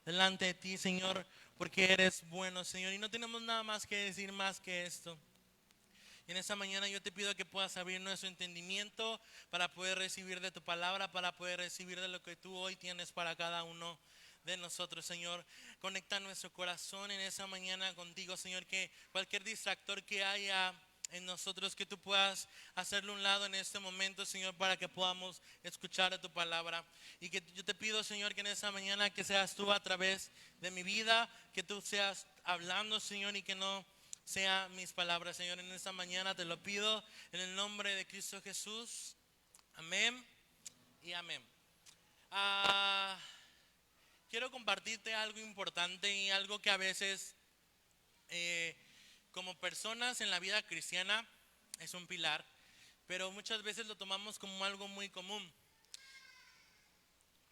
delante de ti, Señor, porque eres bueno, Señor, y no tenemos nada más que decir más que esto. Y en esta mañana yo te pido que puedas abrir nuestro entendimiento para poder recibir de tu palabra, para poder recibir de lo que tú hoy tienes para cada uno de nosotros, Señor. Conecta nuestro corazón en esa mañana contigo, Señor, que cualquier distractor que haya en nosotros, que tú puedas hacerlo a un lado en este momento, Señor, para que podamos escuchar de tu palabra. Y que yo te pido, Señor, que en esa mañana que seas tú a través de mi vida, que tú seas hablando, Señor, y que no sean mis palabras, Señor. En esta mañana te lo pido en el nombre de Cristo Jesús. Amén y amén. Ah, Quiero compartirte algo importante y algo que a veces eh, como personas en la vida cristiana es un pilar, pero muchas veces lo tomamos como algo muy común.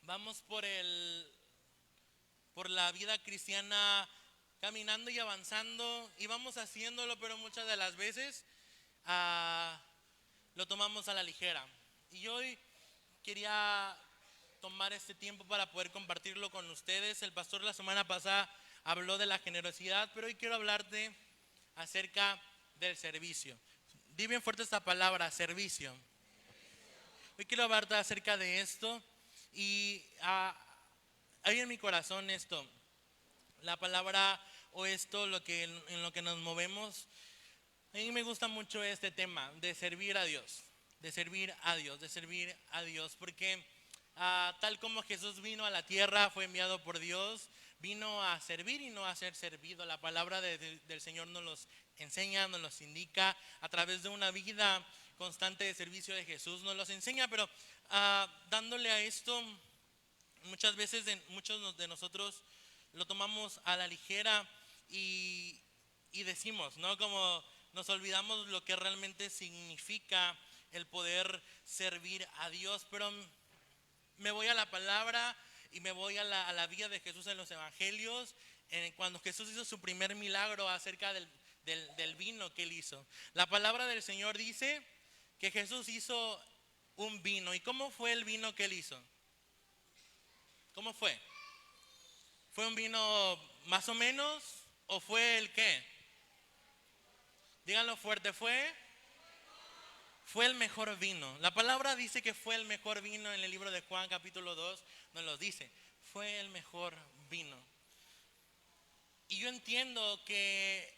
Vamos por la vida cristiana caminando y avanzando y vamos haciéndolo, pero muchas de las veces ah, lo tomamos a la ligera. Y hoy quería tomar este tiempo para poder compartirlo con ustedes. El pastor la semana pasada habló de la generosidad, pero hoy quiero hablarte acerca del servicio. Di bien fuerte esta palabra, servicio. Hoy quiero hablarte acerca de esto y hay en mi corazón esto, la palabra o esto, en lo que nos movemos. A mí me gusta mucho este tema de servir a Dios, de servir a Dios, de servir a Dios, porque tal como Jesús vino a la tierra, fue enviado por Dios, vino a servir y no a ser servido. La palabra del Señor nos los enseña, nos los indica a través de una vida constante de servicio de Jesús, nos los enseña, pero dándole a esto, muchas veces muchos de nosotros lo tomamos a la ligera y decimos, ¿no? Como nos olvidamos lo que realmente significa el poder servir a Dios, pero me voy a la palabra y me voy a la vida de Jesús en los evangelios, cuando Jesús hizo su primer milagro acerca del vino que él hizo. La palabra del Señor dice que Jesús hizo un vino. ¿Y cómo fue el vino que él hizo? ¿Cómo fue? ¿Fue un vino más o menos? ¿O fue el qué? Díganlo fuerte, fue el mejor vino. La palabra dice que fue el mejor vino en el libro de Juan capítulo 2, nos lo dice. Fue el mejor vino. Y yo entiendo que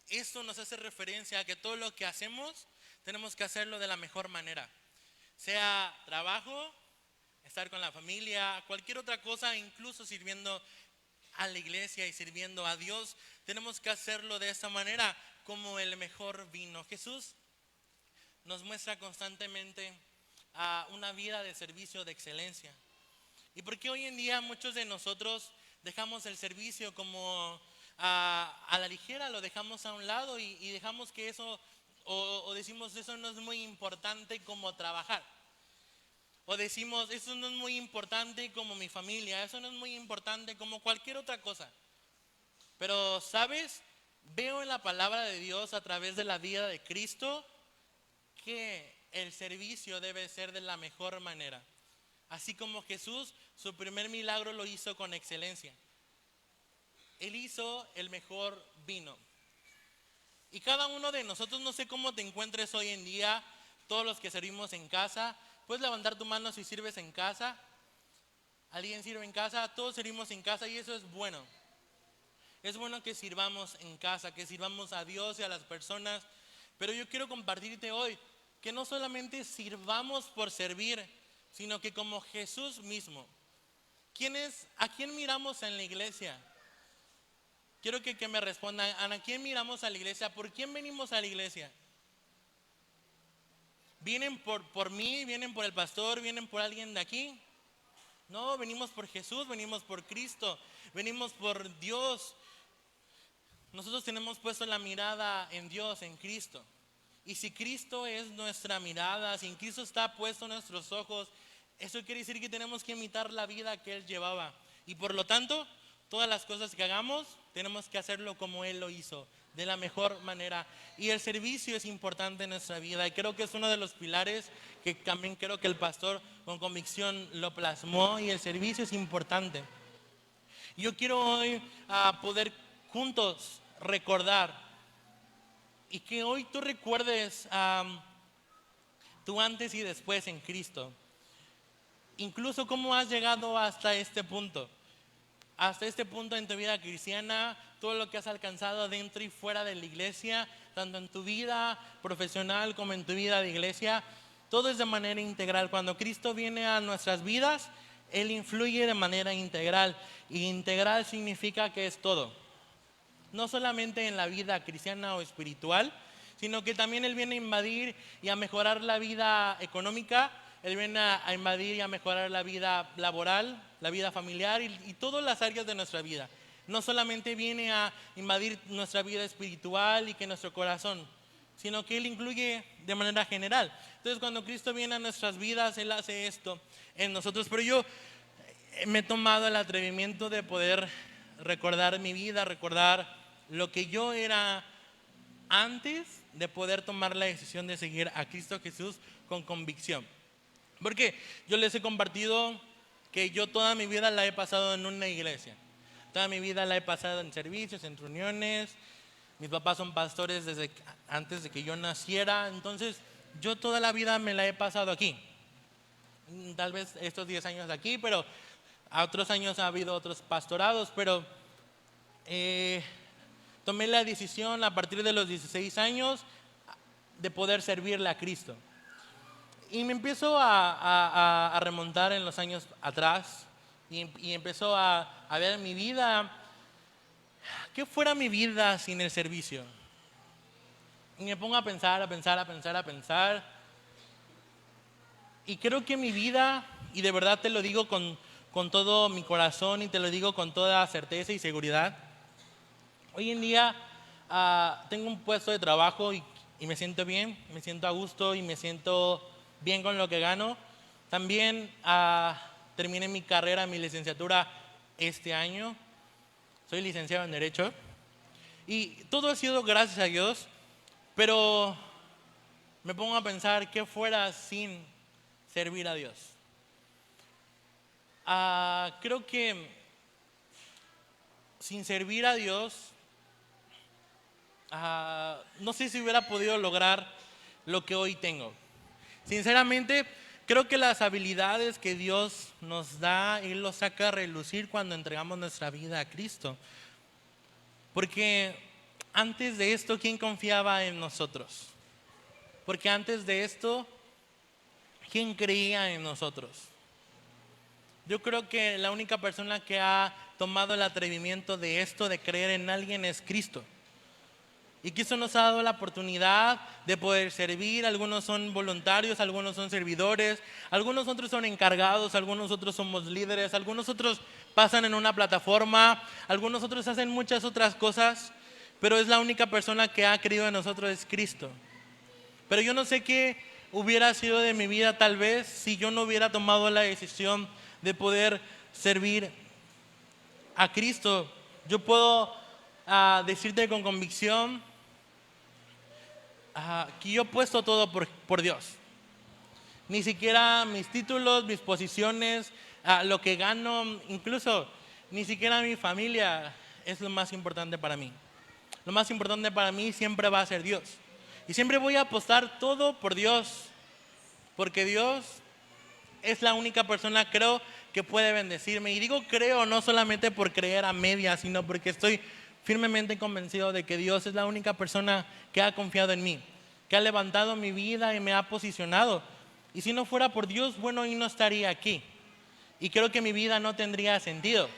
esto nos hace referencia a que todo lo que hacemos tenemos que hacerlo de la mejor manera. Sea trabajo, estar con la familia, cualquier otra cosa, incluso sirviendo a la iglesia y sirviendo a Dios, tenemos que hacerlo de esa manera, como el mejor vino. Jesús nos muestra constantemente una vida de servicio de excelencia. ¿Y por qué hoy en día muchos de nosotros dejamos el servicio como a la ligera, lo dejamos a un lado y dejamos que eso, o decimos eso no es muy importante como trabajar? O decimos, eso no es muy importante como mi familia, eso no es muy importante como cualquier otra cosa. Pero, ¿sabes? Veo en la palabra de Dios a través de la vida de Cristo que el servicio debe ser de la mejor manera. Así como Jesús, su primer milagro lo hizo con excelencia. Él hizo el mejor vino. Y cada uno de nosotros, no sé cómo te encuentres hoy en día, todos los que servimos en casa, puedes levantar tu mano si sirves en casa. ¿Alguien sirve en casa? Todos servimos en casa y eso es bueno. Es bueno que sirvamos en casa, que sirvamos a Dios y a las personas. Pero yo quiero compartirte hoy que no solamente sirvamos por servir, sino que como Jesús mismo. ¿A quién miramos en la iglesia? Quiero que me respondan, ¿a quién miramos a la iglesia? ¿Por quién venimos a la iglesia? ¿Vienen por mí? ¿Vienen por el pastor? ¿Vienen por alguien de aquí? No, venimos por Jesús, venimos por Cristo, venimos por Dios. Nosotros tenemos puesto la mirada en Dios, en Cristo. Y si Cristo es nuestra mirada, si en Cristo está puesto nuestros ojos, eso quiere decir que tenemos que imitar la vida que Él llevaba. Y por lo tanto, todas las cosas que hagamos, tenemos que hacerlo como Él lo hizo, de la mejor manera. Y el servicio es importante en nuestra vida. Y creo que es uno de los pilares que también creo que el pastor con convicción lo plasmó. Y el servicio es importante. Yo quiero hoy poder juntos recordar y que hoy tú recuerdes tu antes y después en Cristo. Incluso cómo has llegado hasta este punto. Hasta este punto en tu vida cristiana, todo lo que has alcanzado dentro y fuera de la iglesia, tanto en tu vida profesional como en tu vida de iglesia, todo es de manera integral. Cuando Cristo viene a nuestras vidas, Él influye de manera integral. Y integral significa que es todo. No solamente en la vida cristiana o espiritual, sino que también Él viene a invadir y a mejorar la vida económica. Él viene a invadir y a mejorar la vida laboral, la vida familiar y todas las áreas de nuestra vida. No solamente viene a invadir nuestra vida espiritual y que nuestro corazón, sino que Él incluye de manera general. Entonces, cuando Cristo viene a nuestras vidas, Él hace esto en nosotros. Pero yo me he tomado el atrevimiento de poder recordar mi vida, recordar lo que yo era antes de poder tomar la decisión de seguir a Cristo Jesús con convicción. Porque yo les he compartido que yo toda mi vida la he pasado en una iglesia. Toda mi vida la he pasado en servicios, en reuniones. Mis papás son pastores desde antes de que yo naciera. Entonces yo toda la vida me la he pasado aquí. Tal vez estos 10 años aquí, pero a otros años ha habido otros pastorados. Pero tomé la decisión a partir de los 16 años de poder servirle a Cristo. Y me empiezo a remontar en los años atrás y empezó a ver mi vida. ¿Qué fuera mi vida sin el servicio? Y me pongo a pensar. Y creo que mi vida, y de verdad te lo digo con todo mi corazón y te lo digo con toda certeza y seguridad, hoy en día tengo un puesto de trabajo y me siento bien, me siento a gusto y me siento bien con lo que gano. También terminé mi carrera, mi licenciatura este año. Soy licenciado en Derecho. Y todo ha sido gracias a Dios. Pero me pongo a pensar qué fuera sin servir a Dios. Creo que sin servir a Dios, no sé si hubiera podido lograr lo que hoy tengo. Sinceramente, creo que las habilidades que Dios nos da, Él los saca a relucir cuando entregamos nuestra vida a Cristo. Porque antes de esto, ¿quién confiaba en nosotros? Porque antes de esto, ¿quién creía en nosotros? Yo creo que la única persona que ha tomado el atrevimiento de esto, de creer en alguien, es Cristo. Y que eso nos ha dado la oportunidad de poder servir. Algunos son voluntarios, algunos son servidores, algunos otros son encargados, algunos otros somos líderes, algunos otros pasan en una plataforma, algunos otros hacen muchas otras cosas, pero es la única persona que ha creído en nosotros, es Cristo. Pero yo no sé qué hubiera sido de mi vida tal vez si yo no hubiera tomado la decisión de poder servir a Cristo. Yo puedo decirte con convicción que yo he puesto todo por Dios. Ni siquiera mis títulos, mis posiciones, lo que gano, incluso ni siquiera mi familia es lo más importante para mí. Lo más importante para mí siempre va a ser Dios. Y siempre voy a apostar todo por Dios, porque Dios es la única persona, creo, que puede bendecirme. Y digo creo no solamente por creer a medias, sino porque estoy firmemente convencido de que Dios es la única persona que ha confiado en mí, que ha levantado mi vida y me ha posicionado. Y si no fuera por Dios, bueno, hoy no estaría aquí. Y creo que mi vida no tendría sentido.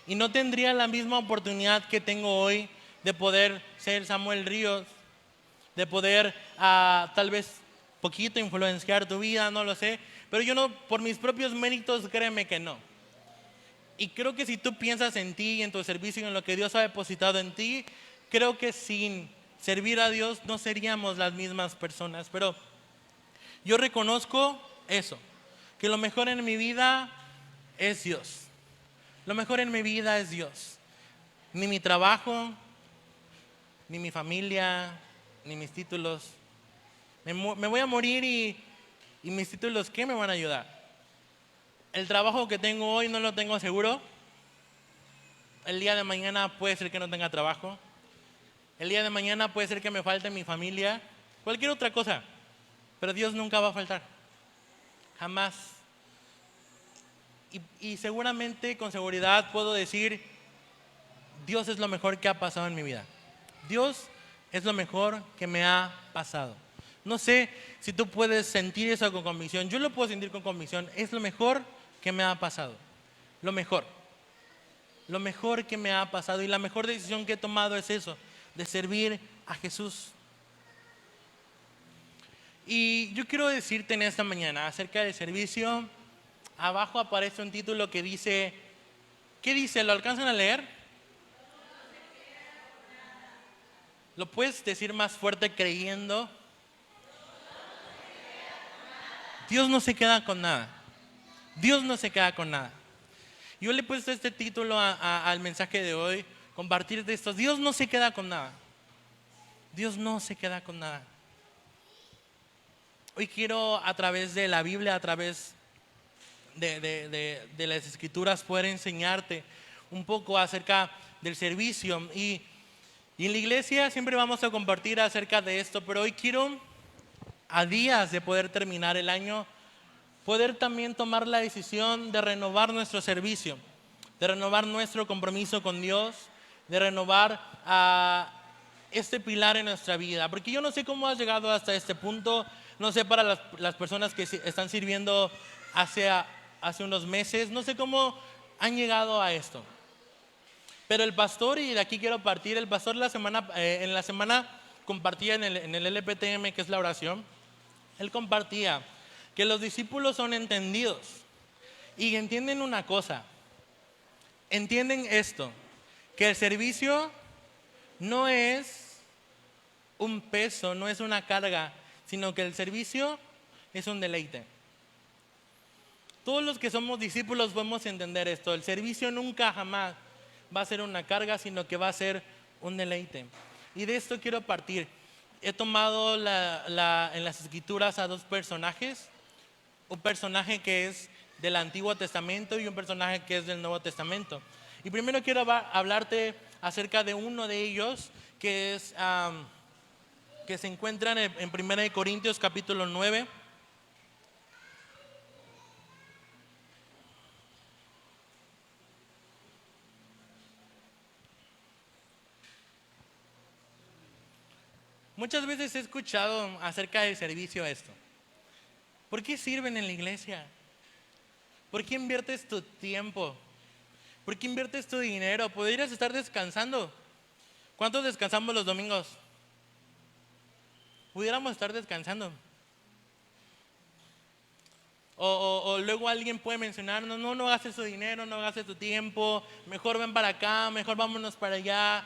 Y no tendría la misma oportunidad que tengo hoy de poder ser Samuel Ríos, de poder tal vez poquito influenciar tu vida, no lo sé. Pero yo no, por mis propios méritos, créeme que no. Y creo que si tú piensas en ti y en tu servicio y en lo que Dios ha depositado en ti, creo que sin servir a Dios no seríamos las mismas personas. Pero yo reconozco eso, que lo mejor en mi vida es Dios. Lo mejor en mi vida es Dios. Ni mi trabajo, ni mi familia, ni mis títulos. Me voy a morir y mis títulos, ¿qué me van a ayudar? El trabajo que tengo hoy no lo tengo seguro. El día de mañana puede ser que no tenga trabajo. El día de mañana puede ser que me falte mi familia. Cualquier otra cosa. Pero Dios nunca va a faltar. Jamás. Y seguramente, con seguridad, puedo decir, Dios es lo mejor que ha pasado en mi vida. Dios es lo mejor que me ha pasado. No sé si tú puedes sentir eso con convicción. Yo lo puedo sentir con convicción. Es lo mejor que me ha pasado. Lo mejor. Lo mejor que me ha pasado. Y la mejor decisión que he tomado es eso, de servir a Jesús. Y yo quiero decirte en esta mañana acerca del servicio. Abajo aparece un título que dice, ¿qué dice? ¿Lo alcanzan a leer? ¿Lo puedes decir más fuerte creyendo? Dios no se queda con nada. Dios no se queda con nada. Yo le he puesto este título al mensaje de hoy, compartir de esto. Dios no se queda con nada. Dios no se queda con nada. Hoy quiero, a través de la Biblia, a través de las Escrituras, poder enseñarte un poco acerca del servicio. Y en la iglesia siempre vamos a compartir acerca de esto, pero hoy quiero, a días de poder terminar el año, poder también tomar la decisión de renovar nuestro servicio, de renovar nuestro compromiso con Dios, de renovar este pilar en nuestra vida. Porque yo no sé cómo has llegado hasta este punto, no sé para las personas que están sirviendo hace unos meses, no sé cómo han llegado a esto. Pero el pastor, y de aquí quiero partir, el pastor en la semana compartía en el LPTM, que es la oración, él compartía que los discípulos son entendidos y entienden una cosa, entienden esto, que el servicio no es un peso, no es una carga, sino que el servicio es un deleite. Todos los que somos discípulos podemos entender esto, el servicio nunca jamás va a ser una carga, sino que va a ser un deleite. Y de esto quiero partir. He tomado en las Escrituras a dos personajes, un personaje que es del Antiguo Testamento y un personaje que es del Nuevo Testamento. Y primero quiero hablarte acerca de uno de ellos que se encuentra en 1 Corintios capítulo 9. Muchas veces he escuchado acerca del servicio esto. ¿Por qué sirven en la iglesia? ¿Por qué inviertes tu tiempo? ¿Por qué inviertes tu dinero? ¿Podrías estar descansando? ¿Cuántos descansamos los domingos? Pudiéramos estar descansando. O luego alguien puede mencionar, no gastes tu dinero, no gastes tu tiempo, mejor ven para acá, mejor vámonos para allá.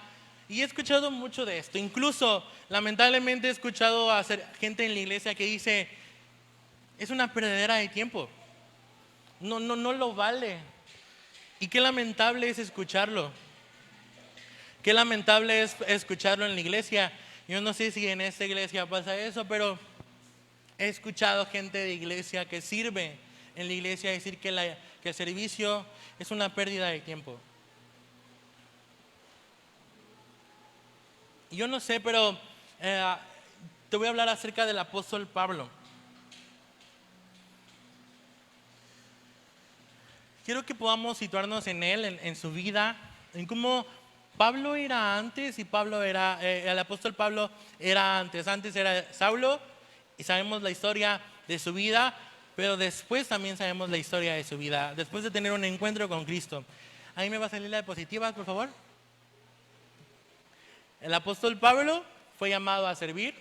Y he escuchado mucho de esto. Incluso, lamentablemente, he escuchado a gente en la iglesia que dice, es una perdedera de tiempo. No lo vale. Y qué lamentable es escucharlo. Qué lamentable es escucharlo en la iglesia. Yo no sé si en esta iglesia pasa eso, pero he escuchado gente de iglesia que sirve en la iglesia decir que el servicio es una pérdida de tiempo. Yo no sé, pero te voy a hablar acerca del apóstol Pablo. Quiero que podamos situarnos en él, en su vida, en cómo Pablo era antes y el apóstol Pablo era antes. Antes era Saulo y sabemos la historia de su vida, pero después también sabemos la historia de su vida, después de tener un encuentro con Cristo. Ahí me va a salir la diapositiva, por favor. El apóstol Pablo fue llamado a servir,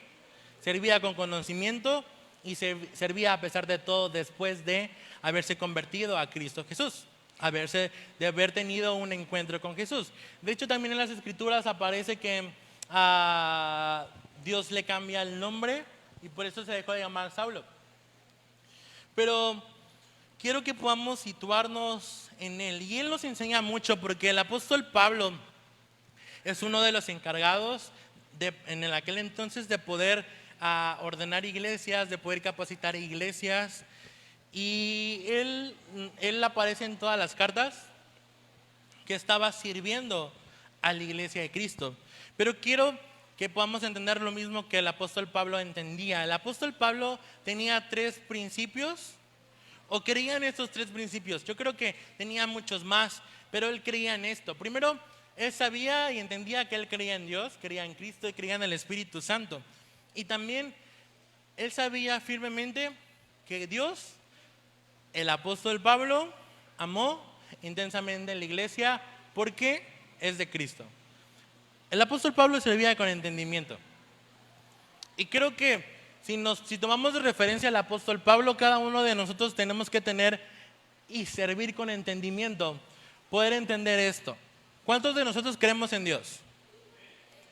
servía con conocimiento y servía a pesar de todo después de haberse convertido a Cristo Jesús, de haber tenido un encuentro con Jesús. De hecho, también en las Escrituras aparece que Dios le cambia el nombre y por eso se dejó de llamar Saulo. Pero quiero que podamos situarnos en él. Y él nos enseña mucho porque el apóstol Pablo es uno de los encargados en aquel entonces de poder ordenar iglesias, de poder capacitar iglesias. Y él aparece en todas las cartas. que estaba sirviendo a la iglesia de Cristo. Pero quiero que podamos entender lo mismo que el apóstol Pablo entendía. El apóstol Pablo tenía 3 principios, o creía en estos 3 principios. Yo creo que tenía muchos más, pero él creía en esto. Primero, él sabía y entendía que él creía en Dios, creía en Cristo y creía en el Espíritu Santo. Y también él sabía firmemente que Dios, el apóstol Pablo, amó intensamente en la iglesia porque es de Cristo. El apóstol Pablo servía con entendimiento. Y creo que si tomamos de referencia al apóstol Pablo, cada uno de nosotros tenemos que tener y servir con entendimiento, poder entender esto. ¿Cuántos de nosotros creemos en Dios?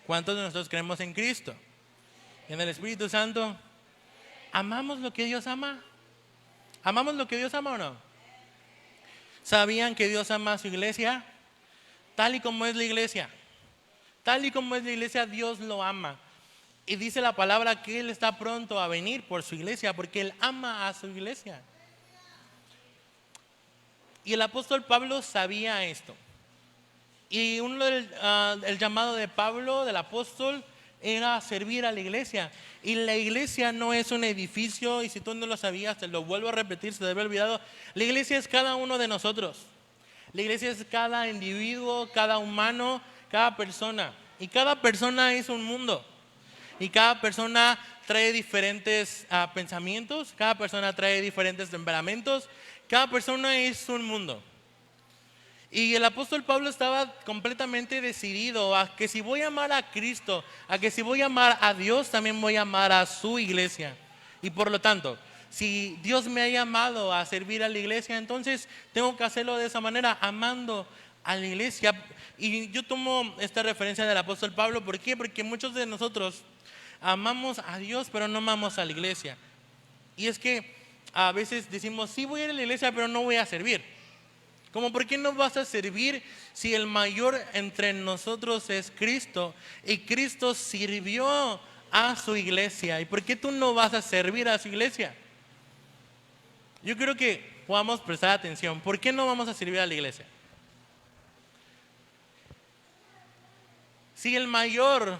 ¿Cuántos de nosotros creemos en Cristo? ¿En el Espíritu Santo? ¿Amamos lo que Dios ama? ¿Amamos lo que Dios ama o no? ¿Sabían que Dios ama a su iglesia? Tal y como es la iglesia. Tal y como es la iglesia, Dios lo ama. Y dice la palabra que Él está pronto a venir por su iglesia, porque Él ama a su iglesia. Y el apóstol Pablo sabía esto. Y el llamado de Pablo, del apóstol, era servir a la iglesia. Y la iglesia no es un edificio, y si tú no lo sabías, te lo vuelvo a repetir, se te había olvidado. La iglesia es cada uno de nosotros. La iglesia es cada individuo, cada humano, cada persona. Y cada persona es un mundo. Y cada persona trae diferentes pensamientos, cada persona trae diferentes temperamentos, cada persona es un mundo. Y el apóstol Pablo estaba completamente decidido a que si voy a amar a Cristo, a que si voy a amar a Dios, también voy a amar a su iglesia. Y por lo tanto, si Dios me ha llamado a servir a la iglesia, entonces tengo que hacerlo de esa manera, amando a la iglesia. Y yo tomo esta referencia del apóstol Pablo, ¿por qué? Porque muchos de nosotros amamos a Dios, pero no amamos a la iglesia. Y es que a veces decimos, sí voy a ir a la iglesia, pero no voy a servir. Como, ¿por qué no vas a servir si el mayor entre nosotros es Cristo? Y Cristo sirvió a su iglesia. ¿Y por qué tú no vas a servir a su iglesia? Yo creo que podamos prestar atención. ¿Por qué no vamos a servir a la iglesia? Si el mayor,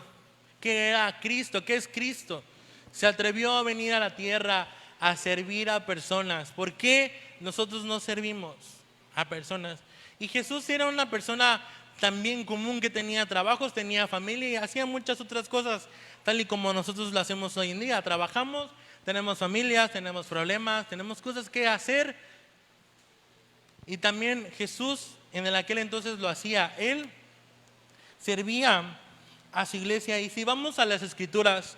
que era Cristo, que es Cristo, se atrevió a venir a la tierra a servir a personas, ¿por qué nosotros no servimos a personas? Y Jesús era una persona también común, que tenía trabajos, tenía familia y hacía muchas otras cosas, tal y como nosotros lo hacemos hoy en día. Trabajamos, tenemos familias, tenemos problemas, tenemos cosas que hacer. Y también Jesús en aquel entonces lo hacía. Él servía a su iglesia. Y si vamos a las escrituras,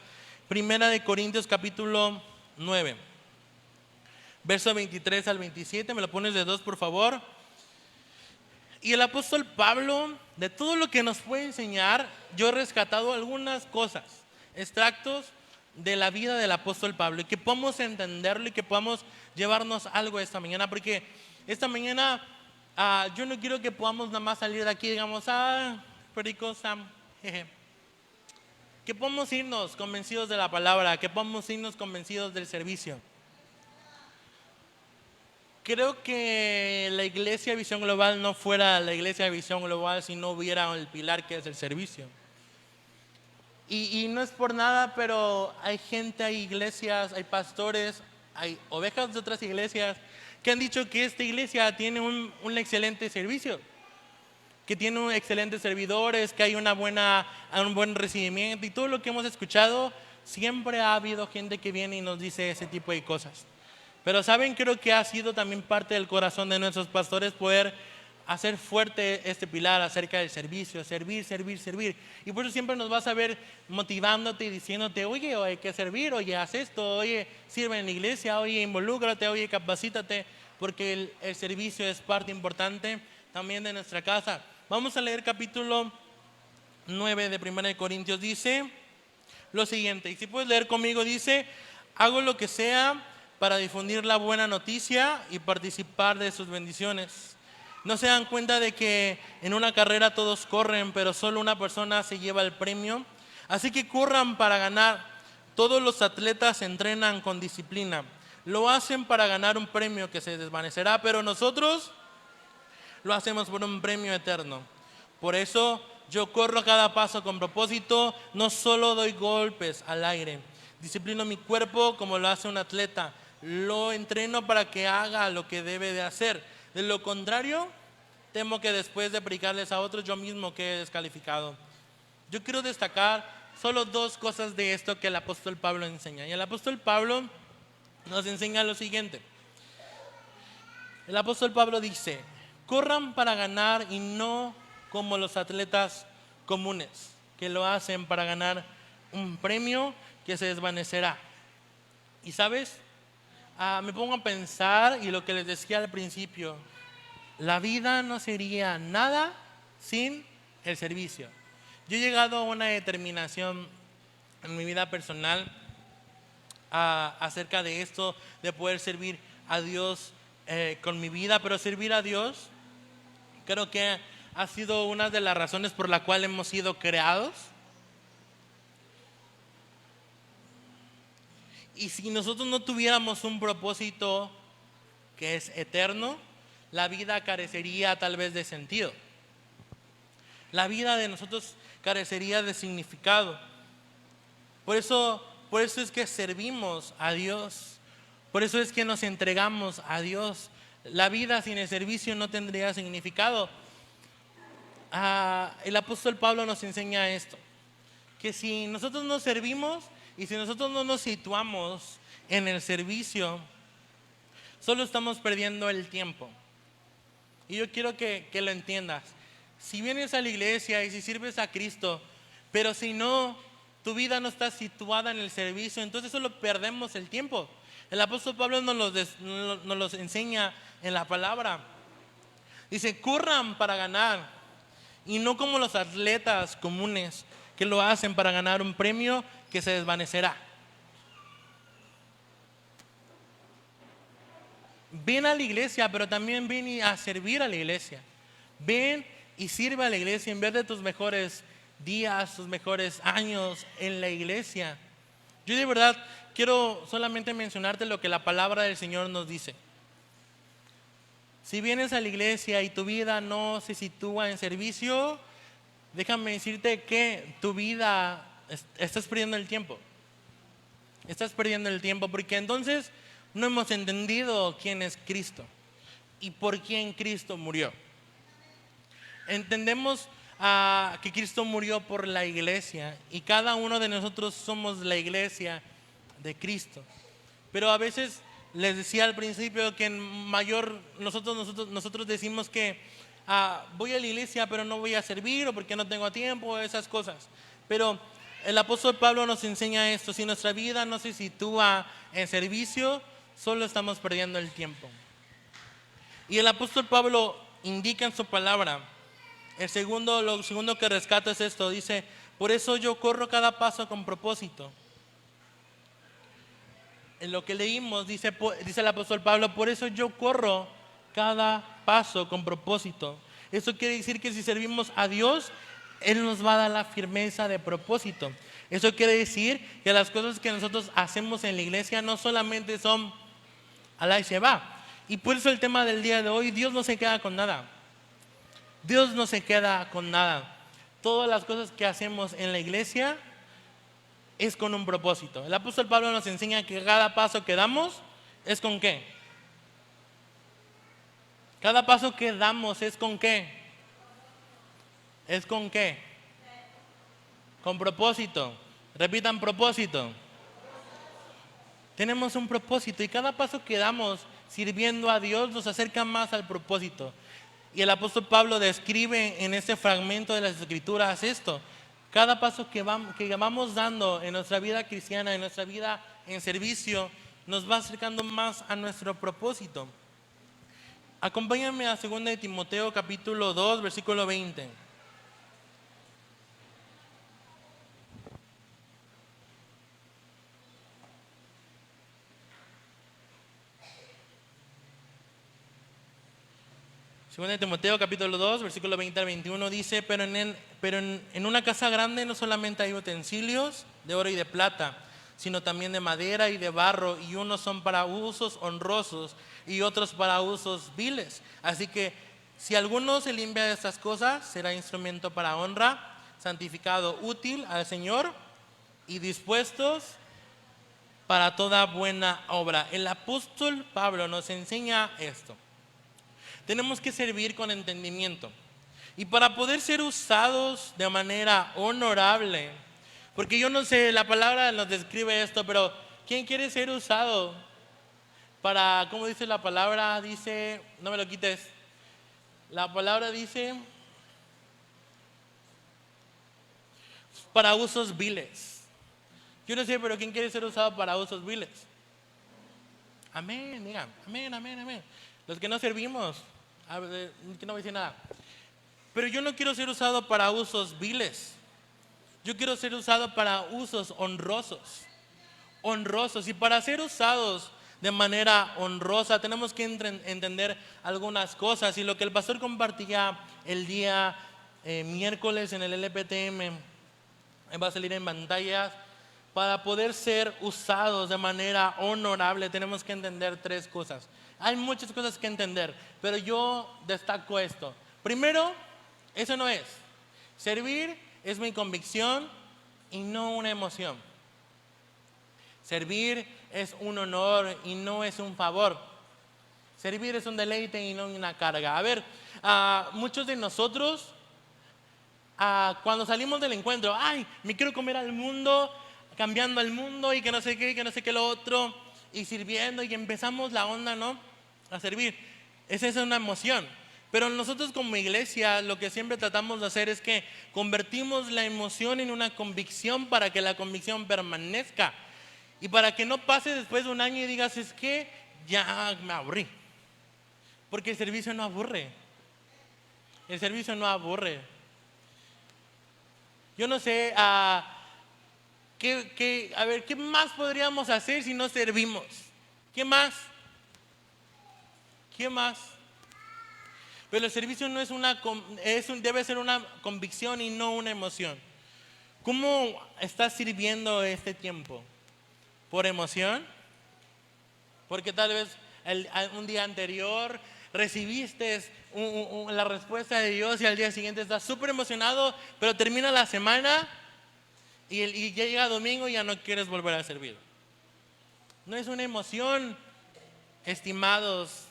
1 Corintios capítulo 9, verso 23 al 27, me lo pones de 2 por favor. Y el apóstol Pablo, de todo lo que nos puede enseñar, yo he rescatado algunas cosas, extractos de la vida del apóstol Pablo, y que podamos entenderlo y que podamos llevarnos algo esta mañana, porque esta mañana yo no quiero que podamos nada más salir de aquí y digamos, perico Sam, jeje. Que podamos irnos convencidos de la palabra, que podamos irnos convencidos del servicio. Creo que la iglesia de Visión Global no fuera la iglesia de Visión Global si no hubiera el pilar que es el servicio. Y no es por nada, pero hay gente, hay iglesias, hay pastores, hay ovejas de otras iglesias que han dicho que esta iglesia tiene un excelente servicio, que tiene excelentes servidores, que hay un buen recibimiento, y todo lo que hemos escuchado, siempre ha habido gente que viene y nos dice ese tipo de cosas. Pero saben, creo que ha sido también parte del corazón de nuestros pastores poder hacer fuerte este pilar acerca del servicio, servir. Y por eso siempre nos vas a ver motivándote y diciéndote, oye, hay que servir, oye, haz esto, oye, sirve en la iglesia, oye, involúcrate, oye, capacítate, porque el servicio es parte importante también de nuestra casa. Vamos a leer capítulo 9 de 1 Corintios, dice lo siguiente, y si puedes leer conmigo, dice, hago lo que sea para difundir la buena noticia y participar de sus bendiciones. ¿No se dan cuenta de que en una carrera todos corren, pero solo una persona se lleva el premio? Así que corran para ganar. Todos los atletas se entrenan con disciplina. Lo hacen para ganar un premio que se desvanecerá, pero nosotros lo hacemos por un premio eterno. Por eso yo corro cada paso con propósito, no solo doy golpes al aire. Disciplino mi cuerpo como lo hace un atleta. Lo entreno para que haga lo que debe de hacer. De lo contrario, temo que después de predicarles a otros, yo mismo quede descalificado. Yo quiero destacar solo dos cosas de esto que el apóstol Pablo enseña. Y el apóstol Pablo nos enseña lo siguiente. El apóstol Pablo dice: corran para ganar y no como los atletas comunes, que lo hacen para ganar un premio que se desvanecerá. Y sabes, me pongo a pensar, y lo que les decía al principio, la vida no sería nada sin el servicio. Yo he llegado a una determinación en mi vida personal acerca de esto, de poder servir a Dios con mi vida, pero servir a Dios creo que ha sido una de las razones por la cual hemos sido creados. Y si nosotros no tuviéramos un propósito que es eterno, la vida carecería tal vez de sentido. La vida de nosotros carecería de significado. Por eso es que servimos a Dios. Por eso es que nos entregamos a Dios. La vida sin el servicio no tendría significado. El apóstol Pablo nos enseña esto, que si nosotros no servimos y si nosotros no nos situamos en el servicio, solo estamos perdiendo el tiempo. Y yo quiero que lo entiendas. Si vienes a la iglesia y si sirves a Cristo, pero si no, tu vida no está situada en el servicio, entonces solo perdemos el tiempo. El apóstol Pablo nos los enseña en la palabra. Dice: corran para ganar, y no como los atletas comunes que lo hacen para ganar un premio que se desvanecerá. Ven a la iglesia, pero también ven a servir a la iglesia. Ven y sirve a la iglesia en vez de tus mejores días, tus mejores años en la iglesia. Yo de verdad quiero solamente mencionarte lo que la palabra del Señor nos dice. Si vienes a la iglesia y tu vida no se sitúa en servicio, déjame decirte que tu vida estás perdiendo el tiempo. Estás perdiendo el tiempo porque entonces no hemos entendido quién es Cristo y por quién Cristo murió. Entendemos que Cristo murió por la iglesia y cada uno de nosotros somos la iglesia de Cristo. Pero a veces les decía al principio que en mayor nosotros decimos que voy a la iglesia pero no voy a servir o porque no tengo tiempo, esas cosas. Pero el apóstol Pablo nos enseña esto: si nuestra vida no se sitúa en servicio, solo estamos perdiendo el tiempo. Y el apóstol Pablo indica en su palabra, lo segundo que rescato es esto, dice: por eso yo corro cada paso con propósito. En lo que leímos dice el apóstol Pablo: por eso yo corro cada paso con propósito. Eso quiere decir que si servimos a Dios, Él nos va a dar la firmeza de propósito. Eso quiere decir que las cosas que nosotros hacemos en la iglesia no solamente son al y se va. Y por eso el tema del día de hoy: Dios no se queda con nada. Dios no se queda con nada. Todas las cosas que hacemos en la iglesia es con un propósito. El apóstol Pablo nos enseña que cada paso que damos es con qué. Cada paso que damos es con qué. ¿Es con qué? Con propósito. Repitan: propósito. Tenemos un propósito y cada paso que damos sirviendo a Dios nos acerca más al propósito. Y el apóstol Pablo describe en este fragmento de las Escrituras esto: cada paso que vamos dando en nuestra vida cristiana, en nuestra vida en servicio, nos va acercando más a nuestro propósito. Acompáñame a 2 de Timoteo capítulo 2, versículo 20. Segunda de Timoteo capítulo 2, versículo 20 al 21 dice: pero en una casa grande no solamente hay utensilios de oro y de plata, sino también de madera y de barro, y unos son para usos honrosos y otros para usos viles. Así que Si alguno se limpia de estas cosas, será instrumento para honra, santificado, útil al Señor y dispuestos para toda buena obra. El apóstol Pablo nos enseña esto. Tenemos que servir con entendimiento. Y para poder ser usados de manera honorable, porque yo no sé, la palabra nos describe esto, pero ¿quién quiere ser usado para, cómo dice la palabra? Dice, no me lo quites. La palabra dice, para usos viles. Yo no sé, pero ¿quién quiere ser usado para usos viles? Amén, digan, amén, amén, amén. Los que no servimos, que no voy a decir nada. Pero yo no quiero ser usado para usos viles. Yo quiero ser usado para usos honrosos. Honrosos. Y para ser usados de manera honrosa tenemos que entender algunas cosas. Y lo que el pastor compartía el día miércoles en el LPTM va a salir en pantallas. Para poder ser usados de manera honorable tenemos que entender 3 cosas. Hay muchas cosas que entender, pero yo destaco esto. Primero, eso no es. Servir es mi convicción y no una emoción. Servir es un honor y no es un favor. Servir es un deleite y no una carga. A ver, muchos de nosotros, cuando salimos del encuentro, ay, me quiero comer al mundo, cambiando al mundo y que no sé qué lo otro, y sirviendo y empezamos la onda, ¿no? A servir. Esa es una emoción. Pero nosotros como iglesia lo que siempre tratamos de hacer es que convertimos la emoción en una convicción para que la convicción permanezca. Y para que no pase después de un año y digas, es que ya me aburrí. Porque el servicio no aburre. El servicio no aburre. Yo no sé, ¿qué más podríamos hacer si no servimos? ¿Qué más? ¿Qué más? Pero el servicio no debe ser una convicción y no una emoción. ¿Cómo estás sirviendo este tiempo? ¿Por emoción? Porque tal vez un día anterior recibiste la respuesta de Dios y al día siguiente estás súper emocionado, pero termina la semana y ya llega domingo y ya no quieres volver a servir. No es una emoción, estimados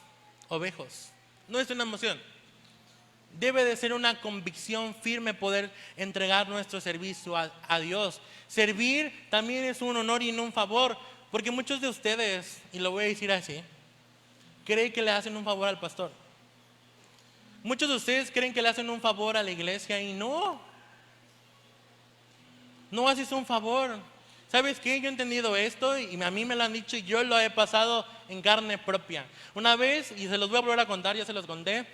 ovejos. No es una emoción. Debe de ser una convicción firme poder entregar nuestro servicio a Dios. Servir también es un honor y no un favor, porque muchos de ustedes, y lo voy a decir así, creen que le hacen un favor al pastor. Muchos de ustedes creen que le hacen un favor a la iglesia y no haces un favor. ¿Sabes qué? Yo he entendido esto y a mí me lo han dicho y yo lo he pasado en carne propia. Una vez, y se los voy a volver a contar, ya se los conté,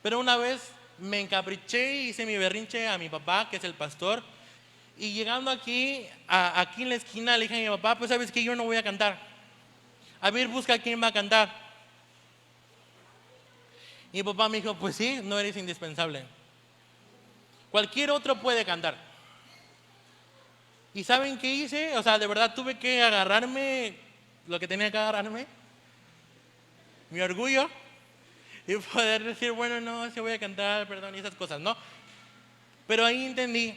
pero una vez me encapriché y hice mi berrinche a mi papá, que es el pastor, y llegando aquí en la esquina le dije a mi papá, pues sabes que yo no voy a cantar. A ver, busca quién va a cantar. Y mi papá me dijo, pues sí, no eres indispensable. Cualquier otro puede cantar. ¿Y saben qué hice? O sea, de verdad tuve que agarrarme lo que tenía que agarrarme, mi orgullo, y poder decir, bueno, no, sí voy a cantar, perdón, y esas cosas, ¿no? Pero ahí entendí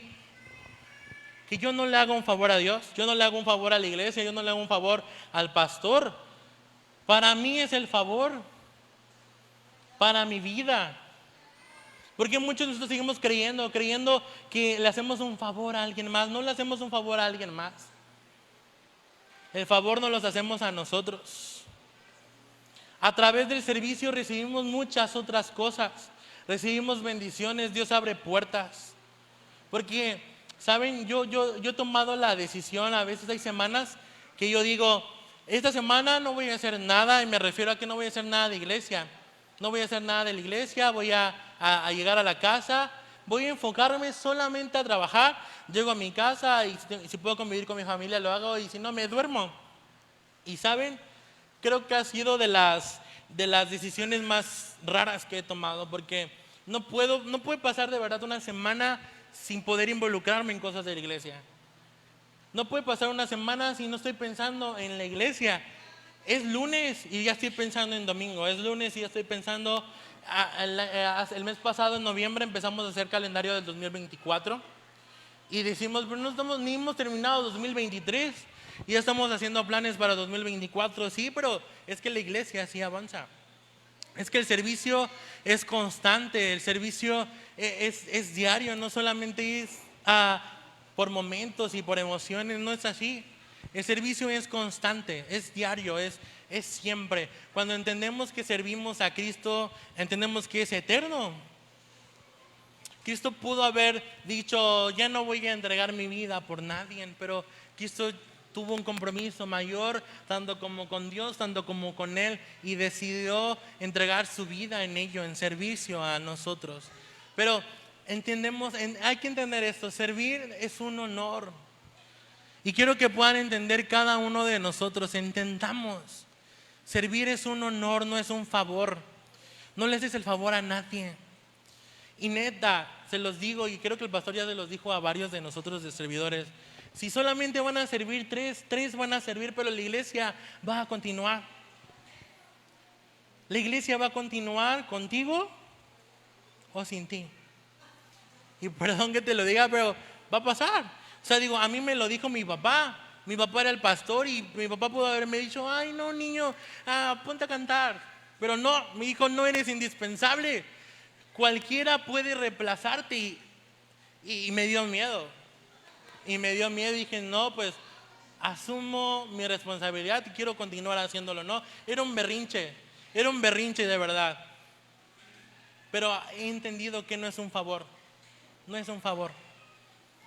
que yo no le hago un favor a Dios, yo no le hago un favor a la iglesia, yo no le hago un favor al pastor. Para mí es el favor, para mi vida. Porque muchos de nosotros seguimos creyendo que le hacemos un favor a alguien más. No le hacemos un favor a alguien más. El favor nos lo hacemos a nosotros. A través del servicio recibimos muchas otras cosas. Recibimos bendiciones, Dios abre puertas. Porque, ¿saben? Yo he tomado la decisión, a veces hay semanas que yo digo, esta semana no voy a hacer nada, y me refiero a que no voy a hacer nada de iglesia. No voy a hacer nada de la iglesia, voy a llegar a la casa, voy a enfocarme solamente a trabajar. Llego a mi casa y si puedo convivir con mi familia lo hago, y si no me duermo. Y ¿saben? Creo que ha sido de las decisiones más raras que he tomado, porque no puede pasar de verdad una semana sin poder involucrarme en cosas de la iglesia. No puede pasar una semana si no estoy pensando en la iglesia. Es lunes y ya estoy pensando en domingo. Es lunes y ya estoy pensando El mes pasado, en noviembre, empezamos a hacer calendario del 2024 y decimos, pero no estamos, ni hemos terminado 2023 y ya estamos haciendo planes para 2024. Sí, pero es que la iglesia sí avanza. Es que el servicio es constante, el servicio es diario, no solamente es por momentos y por emociones, no es así. El servicio es constante, es diario, es siempre. Cuando entendemos que servimos a Cristo, entendemos que es eterno. Cristo pudo haber dicho, ya no voy a entregar mi vida por nadie, pero Cristo tuvo un compromiso mayor, tanto como con Dios, tanto como con Él, y decidió entregar su vida en ello, en servicio a nosotros. Pero entendemos, hay que entender esto, servir es un honor. Y quiero que puedan entender cada uno de nosotros, entendamos, servir es un honor, no es un favor. No le haces el favor a nadie. Y neta, se los digo, y creo que el pastor ya se los dijo a varios de nosotros de servidores, si solamente van a servir tres van a servir, pero la iglesia va a continuar. La iglesia va a continuar contigo o sin ti. Y perdón que te lo diga, pero va a pasar. O sea, digo, a mí me lo dijo mi papá. Mi papá era el pastor y mi papá pudo haberme dicho, ay no niño, ponte a cantar. Pero no, mi hijo, no eres indispensable. Cualquiera puede reemplazarte y me dio miedo. Y me dio miedo y dije, no, pues asumo mi responsabilidad y quiero continuar haciéndolo. No, era un berrinche de verdad. Pero he entendido que no es un favor, no es un favor.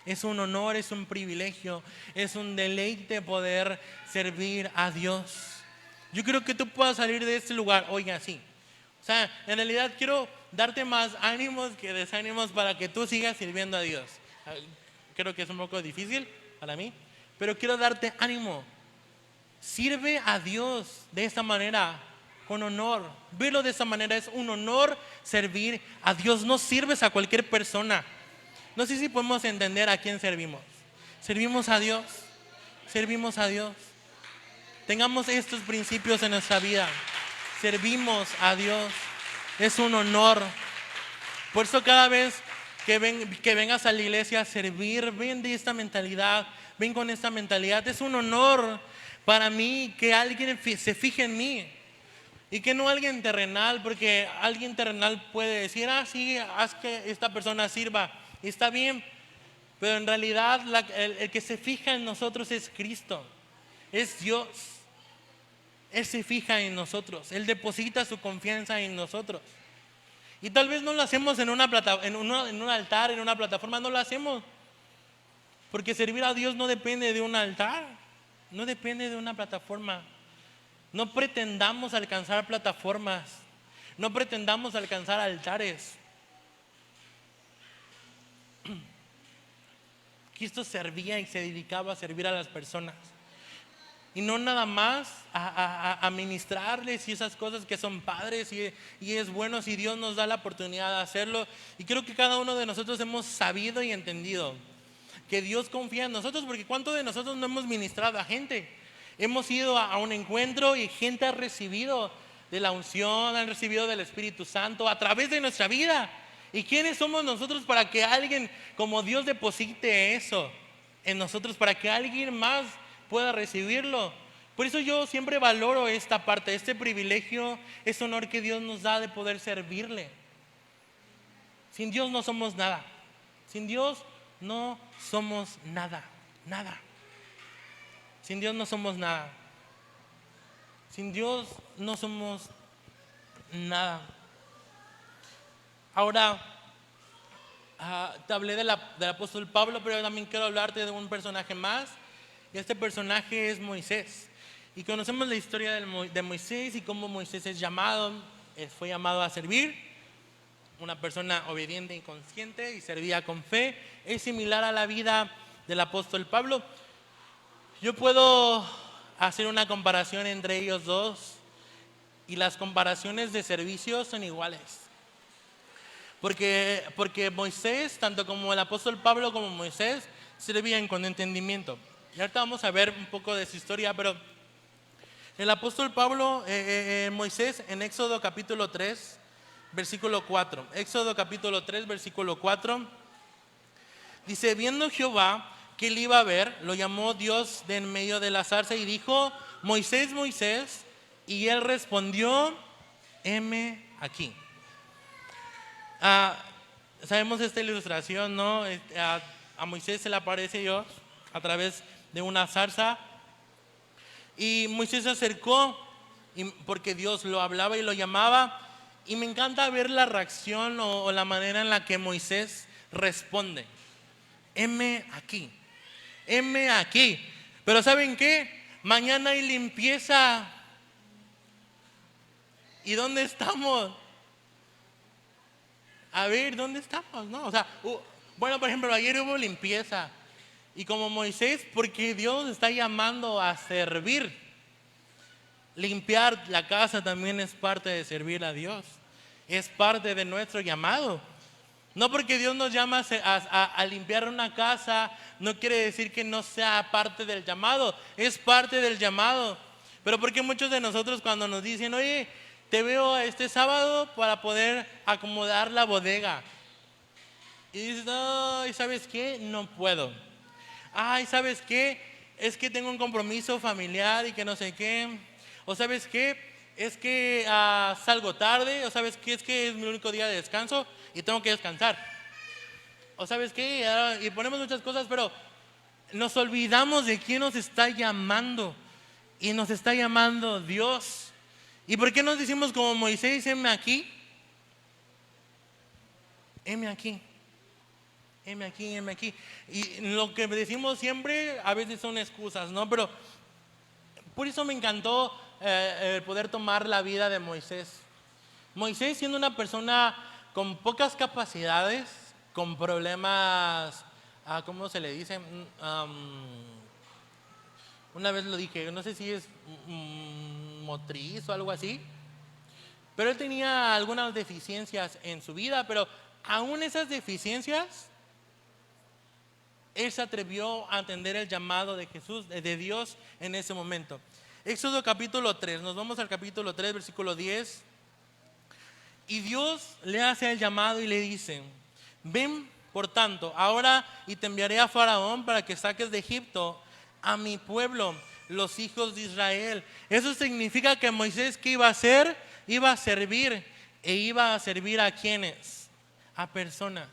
Es un honor, es un privilegio, es un deleite poder servir a Dios. Yo creo que tú puedas salir de este lugar hoy así. O sea, en realidad quiero darte más ánimos que desánimos para que tú sigas sirviendo a Dios. Creo que es un poco difícil para mí, pero quiero darte ánimo. Sirve a Dios de esta manera, con honor. Velo de esta manera, es un honor servir a Dios. No sirves a cualquier persona. No sé si podemos entender a quién servimos. Servimos a Dios. Servimos a Dios. Tengamos estos principios en nuestra vida. Servimos a Dios. Es un honor. Por eso cada vez que vengas a la iglesia a servir, ven de esta mentalidad. Ven con esta mentalidad. Es un honor para mí que alguien se fije en mí. Y que no alguien terrenal, porque alguien terrenal puede decir, sí, haz que esta persona sirva. Y está bien, pero en realidad el que se fija en nosotros es Cristo, es Dios. Él se fija en nosotros, Él deposita su confianza en nosotros. Y tal vez no lo hacemos en un altar, en una plataforma, no lo hacemos. Porque servir a Dios no depende de un altar, no depende de una plataforma. No pretendamos alcanzar plataformas, no pretendamos alcanzar altares. Cristo servía y se dedicaba a servir a las personas. Y no nada más a ministrarles y esas cosas que son padres y es bueno si Dios nos da la oportunidad de hacerlo. Y creo que cada uno de nosotros hemos sabido y entendido que Dios confía en nosotros, porque ¿cuántos de nosotros no hemos ministrado a gente? Hemos ido a un encuentro y gente ha recibido de la unción, han recibido del Espíritu Santo a través de nuestra vida. ¿Y quiénes somos nosotros para que alguien como Dios deposite eso en nosotros, para que alguien más pueda recibirlo? Por eso yo siempre valoro esta parte, este privilegio, este honor que Dios nos da de poder servirle. Sin Dios no somos nada. Sin Dios no somos nada, nada. Sin Dios no somos nada. Sin Dios no somos nada. Ahora, te hablé del apóstol Pablo, pero también quiero hablarte de un personaje más. Y este personaje es Moisés. Y conocemos la historia de Moisés y cómo Moisés es llamado, fue llamado a servir. Una persona obediente y consciente y servía con fe. Es similar a la vida del apóstol Pablo. Yo puedo hacer una comparación entre ellos dos y las comparaciones de servicio son iguales. Porque Moisés, tanto como el apóstol Pablo como Moisés, servían con entendimiento. Y ahorita vamos a ver un poco de su historia, pero el apóstol Pablo, Moisés, en Éxodo capítulo 3, versículo 4. Éxodo capítulo 3, versículo 4. Dice, viendo Jehová que él iba a ver, lo llamó Dios de en medio de la zarza y dijo, Moisés, Moisés. Y él respondió, heme aquí. Sabemos esta ilustración, ¿no? A Moisés se le aparece Dios a través de una zarza. Y Moisés se acercó porque Dios lo hablaba y lo llamaba. Y me encanta ver la reacción o la manera en la que Moisés responde. Heme aquí, heme aquí. Pero ¿saben qué? Mañana hay limpieza. ¿Y dónde estamos? A ver, ¿dónde estamos? ¿No? O sea, bueno, por ejemplo, ayer hubo limpieza. Y como Moisés, porque Dios está llamando a servir. Limpiar la casa también es parte de servir a Dios. Es parte de nuestro llamado. No porque Dios nos llama a limpiar una casa, no quiere decir que no sea parte del llamado. Es parte del llamado. Pero porque muchos de nosotros cuando nos dicen, oye, te veo este sábado para poder acomodar la bodega. Y dices, no, ¿sabes qué? No puedo. Ay, ¿sabes qué? Es que tengo un compromiso familiar y que no sé qué. O ¿sabes qué? Es que salgo tarde. O ¿sabes qué? Es que es mi único día de descanso y tengo que descansar. O ¿sabes qué? Y ponemos muchas cosas, pero nos olvidamos de quién nos está llamando. Y nos está llamando Dios. ¿Y por qué nos decimos como Moisés, heme aquí? Heme aquí. Heme aquí, heme aquí. Y lo que decimos siempre a veces son excusas, ¿no? Pero por eso me encantó el poder tomar la vida de Moisés. Moisés, siendo una persona con pocas capacidades, con problemas, ¿cómo se le dice? Una vez lo dije, no sé si es motriz o algo así, pero él tenía algunas deficiencias en su vida, pero aún esas deficiencias, él se atrevió a entender el llamado de Jesús, de Dios en ese momento. Éxodo capítulo 3, nos vamos al capítulo 3, versículo 10. Y Dios le hace el llamado y le dice, ven por tanto ahora y te enviaré a Faraón para que saques de Egipto a mi pueblo, los hijos de Israel. Eso significa que Moisés, ¿qué iba a hacer? Iba a servir. ¿E iba a servir a quiénes? A personas,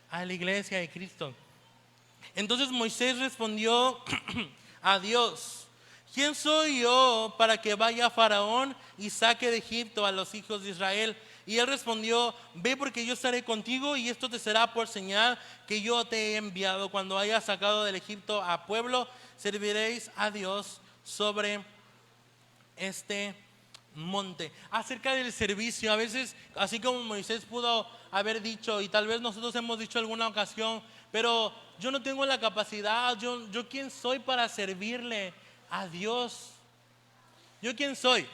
a la iglesia de Cristo. Entonces Moisés respondió a Dios, ¿quién soy yo para que vaya a Faraón y saque de Egipto a los hijos de Israel? Y él respondió, ve porque yo estaré contigo y esto te será por señal que yo te he enviado. Cuando hayas sacado del Egipto a pueblo, serviréis a Dios sobre este monte. Acerca del servicio, a veces, así como Moisés pudo haber dicho, y tal vez nosotros hemos dicho en alguna ocasión, pero yo no tengo la capacidad, yo quién soy para servirle a Dios. ¿Yo quién soy?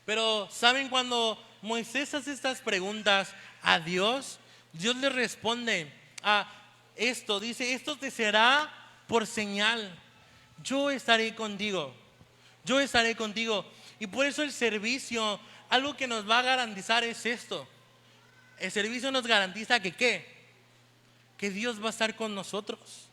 Pero ¿saben? Cuando Moisés hace estas preguntas a Dios, Dios le responde a esto, dice, esto te será por señal, yo estaré contigo, yo estaré contigo. Y por eso el servicio, algo que nos va a garantizar es esto. El servicio nos garantiza que ¿qué? Que Dios va a estar con nosotros.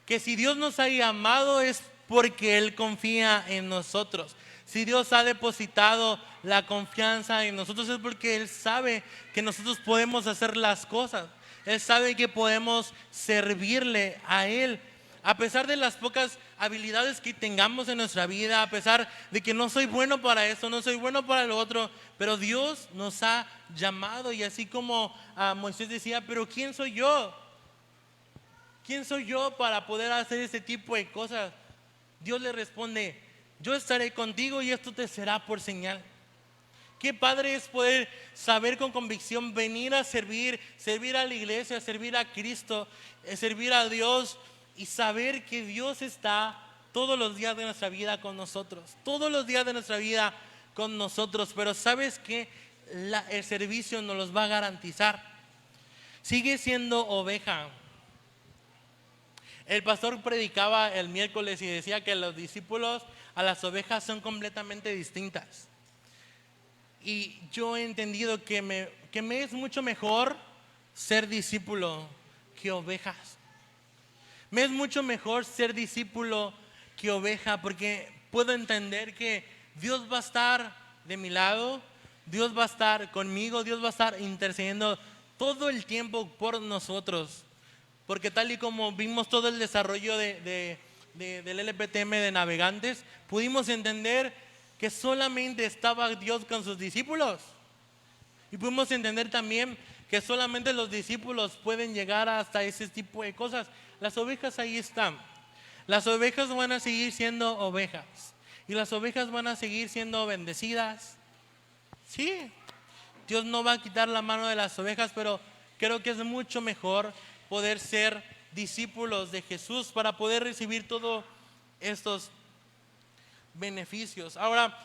Que si Dios nos ha llamado es porque Él confía en nosotros. Si Dios ha depositado la confianza en nosotros es porque Él sabe que nosotros podemos hacer las cosas. Él sabe que podemos servirle a Él. A pesar de las pocas habilidades que tengamos en nuestra vida, a pesar de que no soy bueno para esto, no soy bueno para lo otro, pero Dios nos ha llamado. Y así como Moisés decía, pero ¿quién soy yo? ¿Quién soy yo para poder hacer este tipo de cosas? Dios le responde, yo estaré contigo y esto te será por señal. Qué padre es poder saber con convicción, venir a servir a la iglesia, servir a Cristo, servir a Dios y saber que Dios está todos los días de nuestra vida con nosotros, todos los días de nuestra vida con nosotros. Pero sabes que el servicio nos los va a garantizar. Sigue siendo oveja. El pastor predicaba el miércoles y decía que los discípulos a las ovejas son completamente distintas. Y yo he entendido que me es mucho mejor ser discípulo que ovejas. Me es mucho mejor ser discípulo que oveja, porque puedo entender que Dios va a estar de mi lado, Dios va a estar conmigo, Dios va a estar intercediendo todo el tiempo por nosotros. Porque tal y como vimos todo el desarrollo del LPTM de navegantes, pudimos entender que solamente estaba Dios con sus discípulos. Y pudimos entender también que solamente los discípulos pueden llegar hasta ese tipo de cosas. Las ovejas ahí están. Las ovejas van a seguir siendo ovejas. Y las ovejas van a seguir siendo bendecidas. Sí, Dios no va a quitar la mano de las ovejas, pero creo que es mucho mejor poder ser discípulos de Jesús para poder recibir todos estos beneficios. Ahora,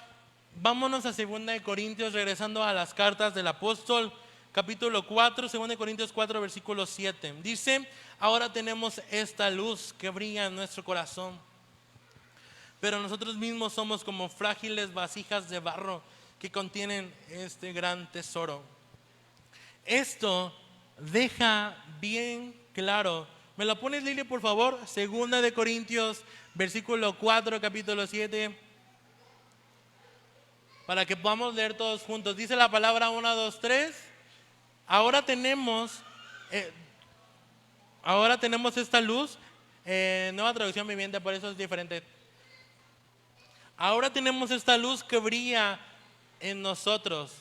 vámonos a 2 Corintios, regresando a las cartas del apóstol, capítulo 4, 2 Corintios 4, versículo 7. Dice: ahora tenemos esta luz que brilla en nuestro corazón, pero nosotros mismos somos como frágiles vasijas de barro que contienen este gran tesoro. Esto deja bien claro. ¿Me lo pones, Lili, por favor? 2 Corintios, versículo 4, capítulo 7. Para que podamos leer todos juntos. Dice la palabra 1, 2, 3. Ahora tenemos esta luz. Nueva traducción viviente, por eso es diferente. Ahora tenemos esta luz que brilla en nosotros.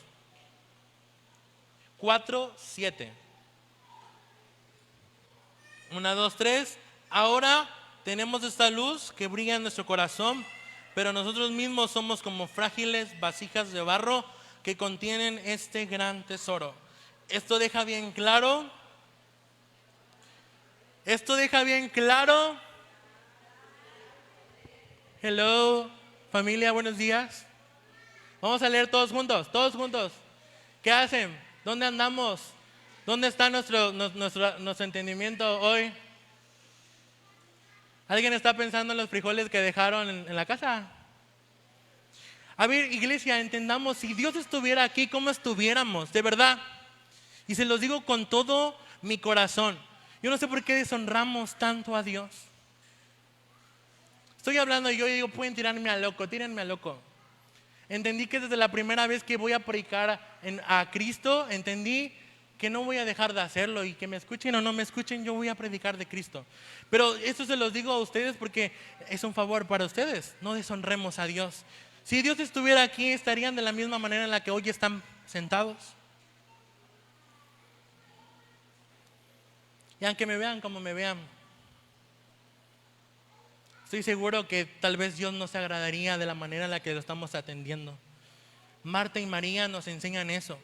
4, 7. 1, 2, 3. Ahora tenemos esta luz que brilla en nuestro corazón, pero nosotros mismos somos como frágiles vasijas de barro que contienen este gran tesoro. Esto deja bien claro. Hello, familia, buenos días. Vamos a leer todos juntos. ¿Qué hacen? ¿Dónde andamos? ¿Dónde está nuestro entendimiento hoy? ¿Alguien está pensando en los frijoles que dejaron en la casa? A ver, iglesia, entendamos, si Dios estuviera aquí, ¿cómo estuviéramos? De verdad. Y se los digo con todo mi corazón. Yo no sé por qué deshonramos tanto a Dios. Estoy hablando y yo digo, pueden tirarme a loco, tírenme a loco. Entendí que desde la primera vez que voy a predicar a Cristo, entendí que no voy a dejar de hacerlo, y que me escuchen o no me escuchen, yo voy a predicar de Cristo. Pero esto se los digo a ustedes porque es un favor para ustedes. No deshonremos a Dios. Si Dios estuviera aquí, estarían de la misma manera en la que hoy están sentados. Y aunque me vean como me vean, estoy seguro que tal vez Dios no se agradaría de la manera en la que lo estamos atendiendo. Marta y María nos enseñan eso.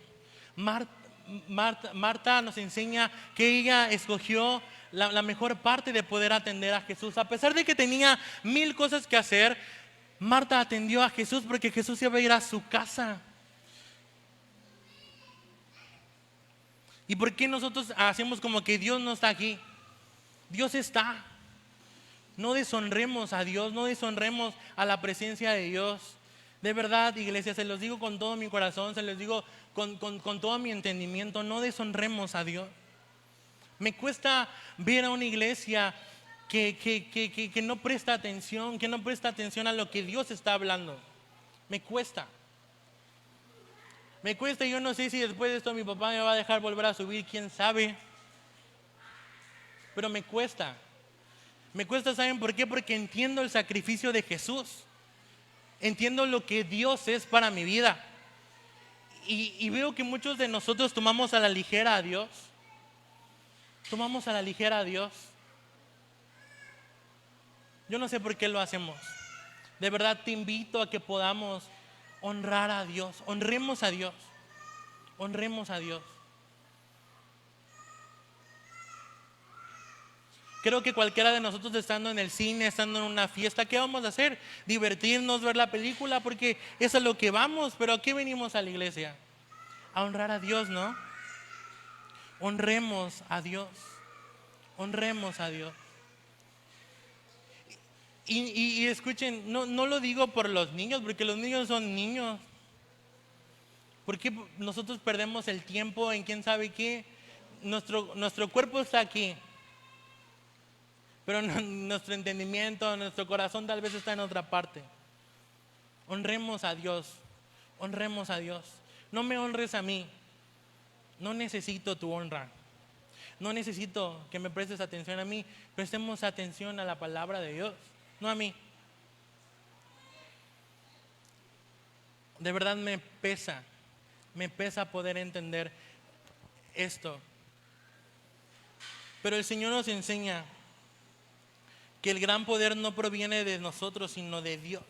Marta nos enseña que ella escogió la mejor parte de poder atender a Jesús. A pesar de que tenía 1000 cosas que hacer, Marta atendió a Jesús porque Jesús iba a ir a su casa. ¿Y por qué nosotros hacemos como que Dios no está aquí? Dios está. No deshonremos a Dios, no deshonremos a la presencia de Dios. De verdad, iglesia, se los digo con todo mi corazón, se los digo con todo mi entendimiento, no deshonremos a Dios. Me cuesta ver a una iglesia que no presta atención, a lo que Dios está hablando. Me cuesta. Yo no sé si después de esto mi papá me va a dejar volver a subir, quién sabe. Pero me cuesta. ¿Saben por qué? Porque entiendo el sacrificio de Jesús. Entiendo lo que Dios es para mi vida. Y veo que muchos de nosotros tomamos a la ligera a Dios. Yo no sé por qué lo hacemos. De verdad te invito a que podamos honrar a Dios. Honremos a Dios. Creo que cualquiera de nosotros, estando en el cine, estando en una fiesta, ¿qué vamos a hacer? Divertirnos, ver la película, porque eso es lo que vamos. Pero ¿a qué venimos a la iglesia? A honrar a Dios, ¿no? Honremos a Dios. Y escuchen, no lo digo por los niños, porque los niños son niños. ¿Por qué nosotros perdemos el tiempo en quién sabe qué? Nuestro cuerpo está aquí, pero nuestro entendimiento, nuestro corazón tal vez está en otra parte. Honremos a Dios, honremos a Dios. No me honres a mí, no necesito tu honra. No necesito que me prestes atención a mí, prestemos atención a la palabra de Dios, no a mí. De verdad me pesa poder entender esto. Pero el Señor nos enseña que el gran poder no proviene de nosotros, sino de Dios.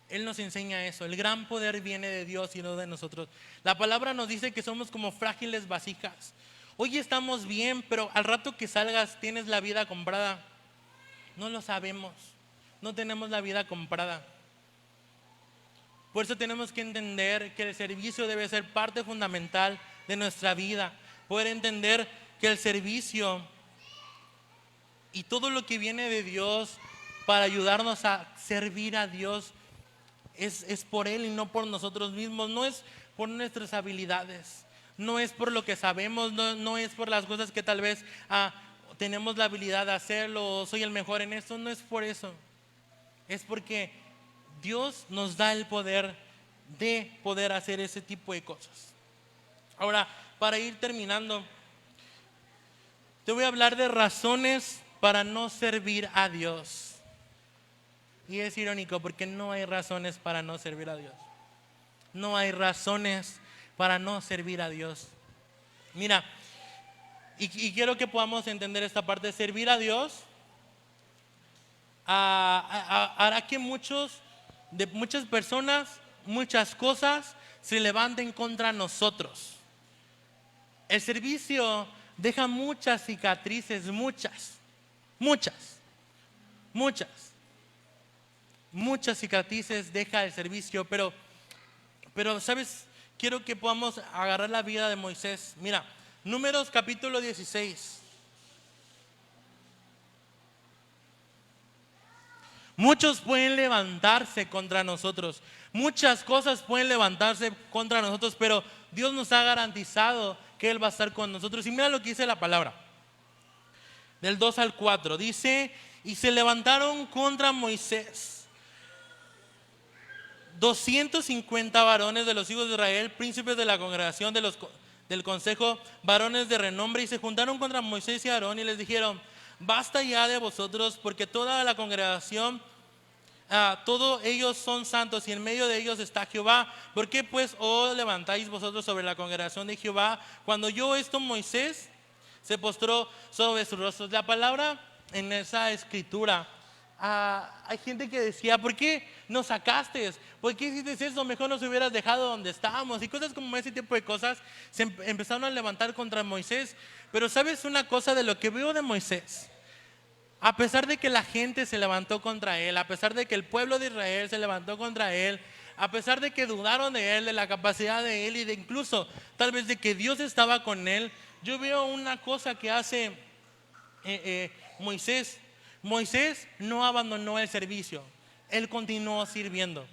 Él nos enseña eso, el gran poder viene de Dios y no de nosotros. La palabra nos dice que somos como frágiles vasijas. Hoy estamos bien, pero al rato que salgas tienes la vida comprada. No lo sabemos, no tenemos la vida comprada. Por eso tenemos que entender que el servicio debe ser parte fundamental de nuestra vida. Poder entender que el servicio y todo lo que viene de Dios para ayudarnos a servir a Dios es por Él y no por nosotros mismos. No es por nuestras habilidades, no es por lo que sabemos, no es por las cosas que tal vez tenemos la habilidad de hacerlo o soy el mejor en esto. No es por eso, es porque Dios nos da el poder de poder hacer ese tipo de cosas. Ahora, para ir terminando, te voy a hablar de razones para no servir a Dios. Y es irónico porque no hay razones para no servir a Dios. No hay razones para no servir a Dios. Mira, y quiero que podamos entender esta parte. Servir a Dios hará que muchas personas, muchas cosas se levanten contra nosotros. El servicio deja muchas cicatrices, muchas cicatrices deja el servicio, pero ¿sabes? Quiero que podamos agarrar la vida de Moisés. Mira, Números capítulo 16. Muchos pueden levantarse contra nosotros, muchas cosas pueden levantarse contra nosotros, pero Dios nos ha garantizado que Él va a estar con nosotros. Y mira lo que dice la palabra, del 2 al 4, dice: y se levantaron contra Moisés 250 varones de los hijos de Israel, príncipes de la congregación del consejo, varones de renombre, y se juntaron contra Moisés y Aarón y les dijeron: basta ya de vosotros, porque toda la congregación, todos ellos son santos y en medio de ellos está Jehová. ¿Por qué pues os levantáis vosotros sobre la congregación de Jehová? Cuando oyó esto, Moisés se postró sobre sus rostros. La palabra en esa escritura, hay gente que decía: ¿por qué nos sacaste? ¿Por qué hiciste eso? Mejor nos hubieras dejado donde estábamos. Y cosas como ese tipo de cosas se empezaron a levantar contra Moisés. Pero ¿sabes una cosa de lo que veo de Moisés? A pesar de que la gente se levantó contra él, a pesar de que el pueblo de Israel se levantó contra él, a pesar de que dudaron de él, de la capacidad de él y de incluso tal vez de que Dios estaba con él, yo veo una cosa que hace Moisés. Moisés no abandonó el servicio, él continuó sirviendo.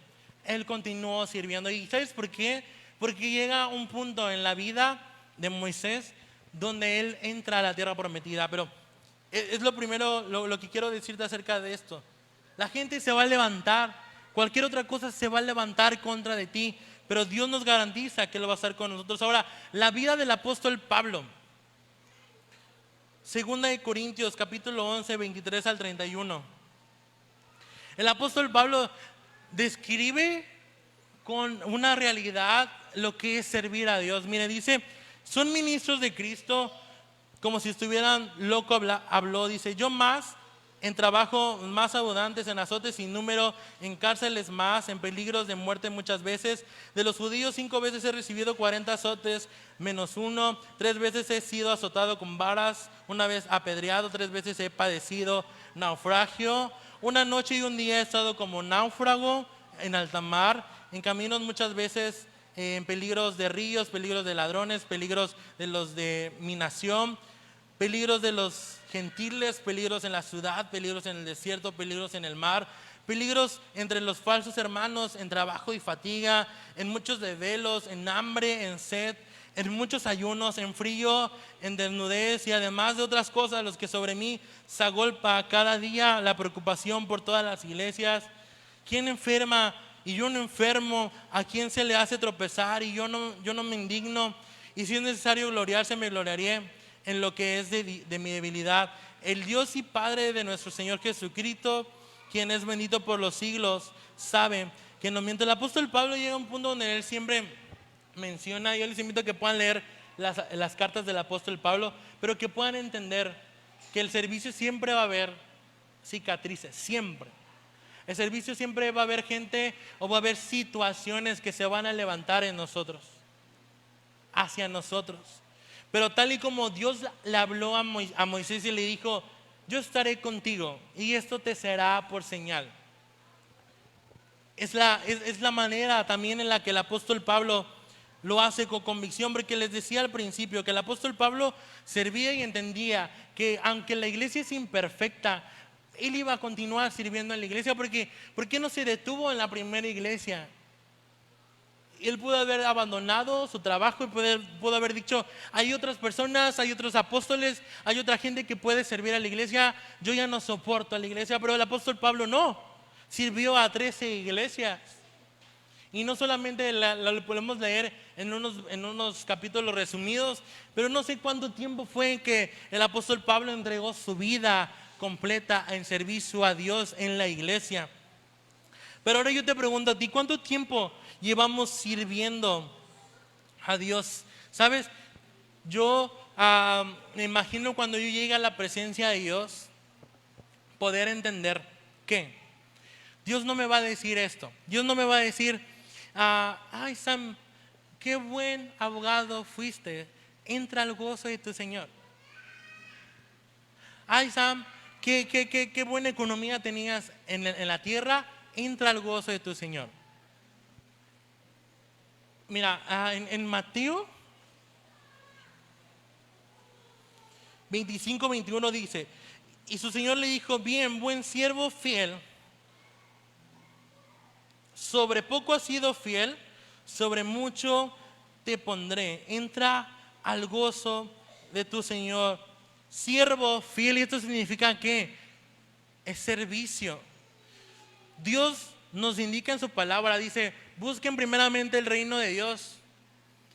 ¿Y sabes por qué? Porque llega un punto en la vida de Moisés donde él entra a la tierra prometida. Pero es lo primero, lo que quiero decirte acerca de esto. La gente se va a levantar, cualquier otra cosa se va a levantar contra de ti, pero Dios nos garantiza que Él va a estar con nosotros. Ahora, la vida del apóstol Pablo, 2 de Corintios capítulo 11, 23 al 31. El apóstol Pablo describe con una realidad lo que es servir a Dios. Mire, dice: son ministros de Cristo como si estuvieran loco. Habló, dice: yo más en trabajo más abundantes, en azotes sin número, en cárceles más, en peligros de muerte muchas veces. De los judíos 5 veces he recibido 40 azotes menos uno. 3 veces he sido azotado con varas, 1 vez apedreado, 3 veces he padecido naufragio. 1 noche y 1 día he estado como náufrago en alta mar, en caminos muchas veces, en peligros de ríos, peligros de ladrones, peligros de los de mi nación, peligros de los gentiles, peligros en la ciudad, peligros en el desierto, peligros en el mar, peligros entre los falsos hermanos, en trabajo y fatiga, en muchos desvelos, en hambre, en sed, en muchos ayunos, en frío, en desnudez y además de otras cosas, los que sobre mí se agolpa cada día la preocupación por todas las iglesias. ¿Quién enferma y yo no enfermo? ¿A quién se le hace tropezar y yo no me indigno? Y si es necesario gloriarse, me gloriaré en lo que es de mi debilidad. El Dios y Padre de nuestro Señor Jesucristo, quien es bendito por los siglos, sabe que no miente. El apóstol Pablo llega a un punto donde él siempre menciona, yo les invito a que puedan leer las cartas del apóstol Pablo, pero que puedan entender que el servicio siempre va a haber cicatrices, siempre. El servicio siempre va a haber gente o va a haber situaciones que se van a levantar en nosotros, hacia nosotros. Pero tal y como Dios le habló a Moisés y le dijo: yo estaré contigo y esto te será por señal. Es la manera también en la que el apóstol Pablo lo hace con convicción, porque les decía al principio que el apóstol Pablo servía y entendía que aunque la iglesia es imperfecta, él iba a continuar sirviendo en la iglesia. ¿Por qué no se detuvo en la primera iglesia? Él pudo haber abandonado su trabajo y pudo haber dicho: hay otras personas, hay otros apóstoles, hay otra gente que puede servir a la iglesia, yo ya no soporto a la iglesia. Pero el apóstol Pablo no, sirvió a 13 iglesias. Y no solamente lo podemos leer en unos capítulos resumidos, pero no sé cuánto tiempo fue que el apóstol Pablo entregó su vida completa en servicio a Dios en la iglesia. Pero ahora yo te pregunto a ti, ¿cuánto tiempo llevamos sirviendo a Dios? ¿Sabes? Yo me imagino cuando yo llegue a la presencia de Dios, poder entender que Dios no me va a decir esto. Dios no me va a decir: ay, Sam, qué buen abogado fuiste, entra al gozo de tu Señor. Ay, Sam, qué buena economía tenías en la tierra, entra al gozo de tu Señor. Mira, en Mateo 25-21 dice: y su Señor le dijo: bien, buen siervo fiel, sobre poco has sido fiel, sobre mucho te pondré, entra al gozo de tu Señor. Siervo fiel, y esto significa que es servicio. Dios nos indica en su palabra, dice: busquen primeramente el reino de Dios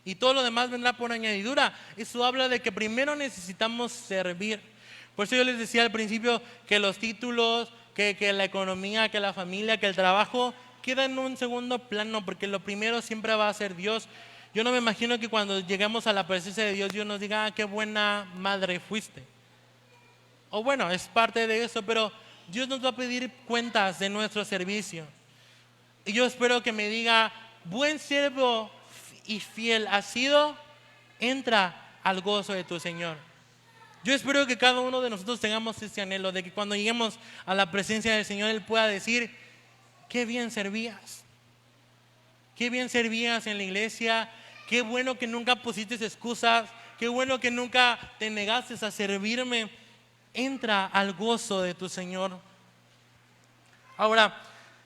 y todo lo demás vendrá por añadidura. Eso habla de que primero necesitamos servir. Por eso yo les decía al principio que los títulos, que la economía, que la familia, que el trabajo queda en un segundo plano, porque lo primero siempre va a ser Dios. Yo no me imagino que cuando lleguemos a la presencia de Dios, Dios nos diga: qué buena madre fuiste. O bueno, es parte de eso, pero Dios nos va a pedir cuentas de nuestro servicio. Y yo espero que me diga: buen siervo y fiel has sido, entra al gozo de tu Señor. Yo espero que cada uno de nosotros tengamos ese anhelo de que cuando lleguemos a la presencia del Señor, Él pueda decir: qué bien servías, qué bien servías en la iglesia, qué bueno que nunca pusiste excusas, qué bueno que nunca te negaste a servirme. Entra al gozo de tu Señor. Ahora,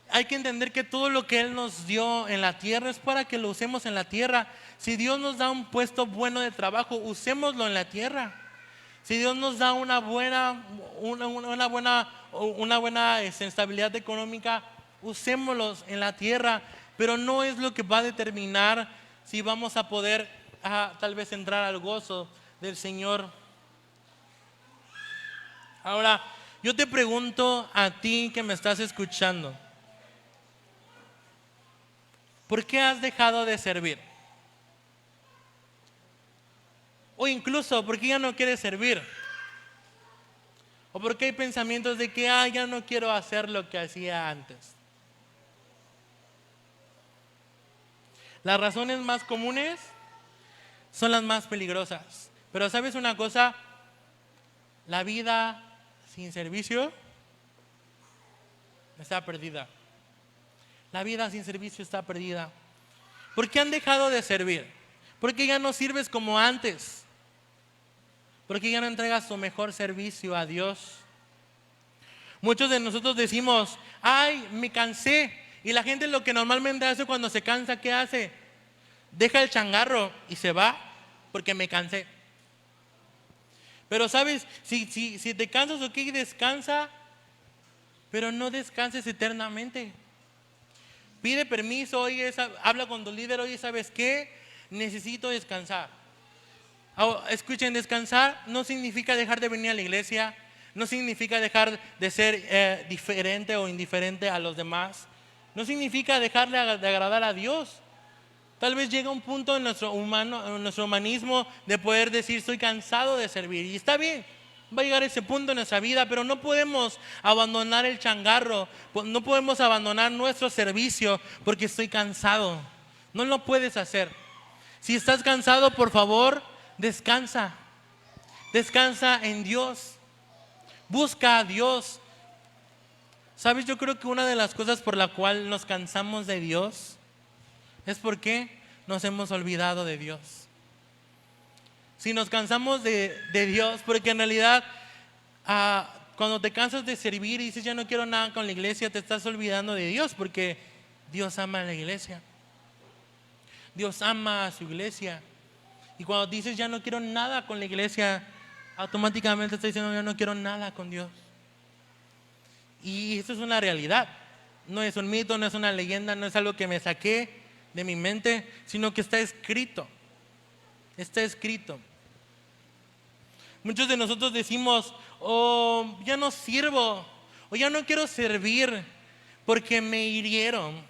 hay que entender que todo lo que Él nos dio en la tierra es para que lo usemos en la tierra. Si Dios nos da un puesto bueno de trabajo, usémoslo en la tierra. Si Dios nos da una buena estabilidad económica, usémoslos en la tierra. Pero no es lo que va a determinar si vamos a poder tal vez entrar al gozo del Señor. Ahora, yo te pregunto a ti que me estás escuchando: ¿por qué has dejado de servir? O incluso, ¿por qué ya no quieres servir? ¿O por qué hay pensamientos de que ya no quiero hacer lo que hacía antes? Las razones más comunes son las más peligrosas. Pero ¿sabes una cosa? La vida sin servicio está perdida. La vida sin servicio está perdida. ¿Por qué han dejado de servir? ¿Por qué ya no sirves como antes? ¿Por qué ya no entregas tu mejor servicio a Dios? Muchos de nosotros decimos, ay, me cansé. Y la gente lo que normalmente hace cuando se cansa, ¿qué hace? Deja el changarro y se va porque me cansé. Pero sabes, si te cansas, ok, descansa, pero no descanses eternamente. Pide permiso, oye, habla con tu líder, oye, ¿sabes qué? Necesito descansar. Escuchen, descansar no significa dejar de venir a la iglesia, no significa dejar de ser diferente o indiferente a los demás, no significa dejar de agradar a Dios. Tal vez llega un punto en nuestro humanismo de poder decir, estoy cansado de servir, y está bien. Va a llegar ese punto en nuestra vida, pero no podemos abandonar el changarro, no podemos abandonar nuestro servicio porque estoy cansado. No lo puedes hacer. Si estás cansado, por favor, descansa. Descansa en Dios. Busca a Dios. ¿Sabes? Yo creo que una de las cosas por la cual nos cansamos de Dios es porque nos hemos olvidado de Dios. Si nos cansamos de Dios, porque en realidad cuando te cansas de servir y dices ya no quiero nada con la iglesia, te estás olvidando de Dios, porque Dios ama a la iglesia. Dios ama a su iglesia. Y cuando dices ya no quiero nada con la iglesia, automáticamente estás diciendo yo no quiero nada con Dios. Y eso es una realidad. No es un mito, no es una leyenda, no es algo que me saqué de mi mente, sino que está escrito. Está escrito. Muchos de nosotros decimos, oh, ya no sirvo, o ya no quiero servir porque me hirieron.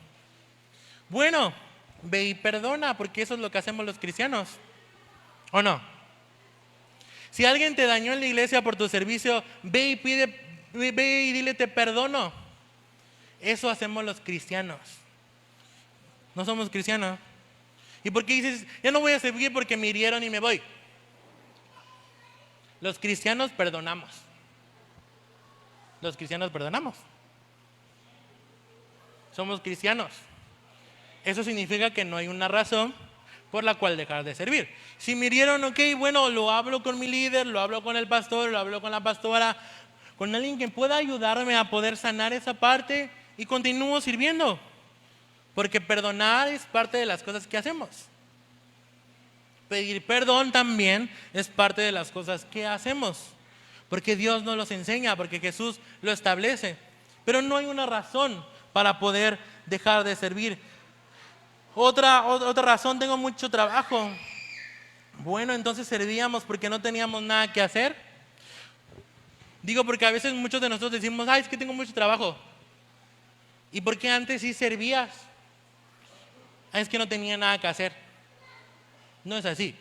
Bueno, ve y perdona, porque eso es lo que hacemos los cristianos, ¿o no? Si alguien te dañó en la iglesia por tu servicio, ve y dile te perdono. Eso hacemos los cristianos. No somos cristianos. ¿Y por qué dices, ya no voy a servir porque me hirieron y me voy? Los cristianos perdonamos. Los cristianos perdonamos. Somos cristianos. Eso significa que no hay una razón por la cual dejar de servir. Si me hirieron, ok, bueno, lo hablo con mi líder, lo hablo con el pastor, lo hablo con la pastora, con alguien que pueda ayudarme a poder sanar esa parte y continúo sirviendo. Porque perdonar es parte de las cosas que hacemos. Pedir perdón también es parte de las cosas que hacemos. Porque Dios nos los enseña, porque Jesús lo establece. Pero no hay una razón para poder dejar de servir. Otra razón, tengo mucho trabajo. Bueno, entonces servíamos porque no teníamos nada que hacer. Digo porque a veces muchos de nosotros decimos, ay, es que tengo mucho trabajo. ¿Y por qué antes sí servías? Es que no tenía nada que hacer. No es así.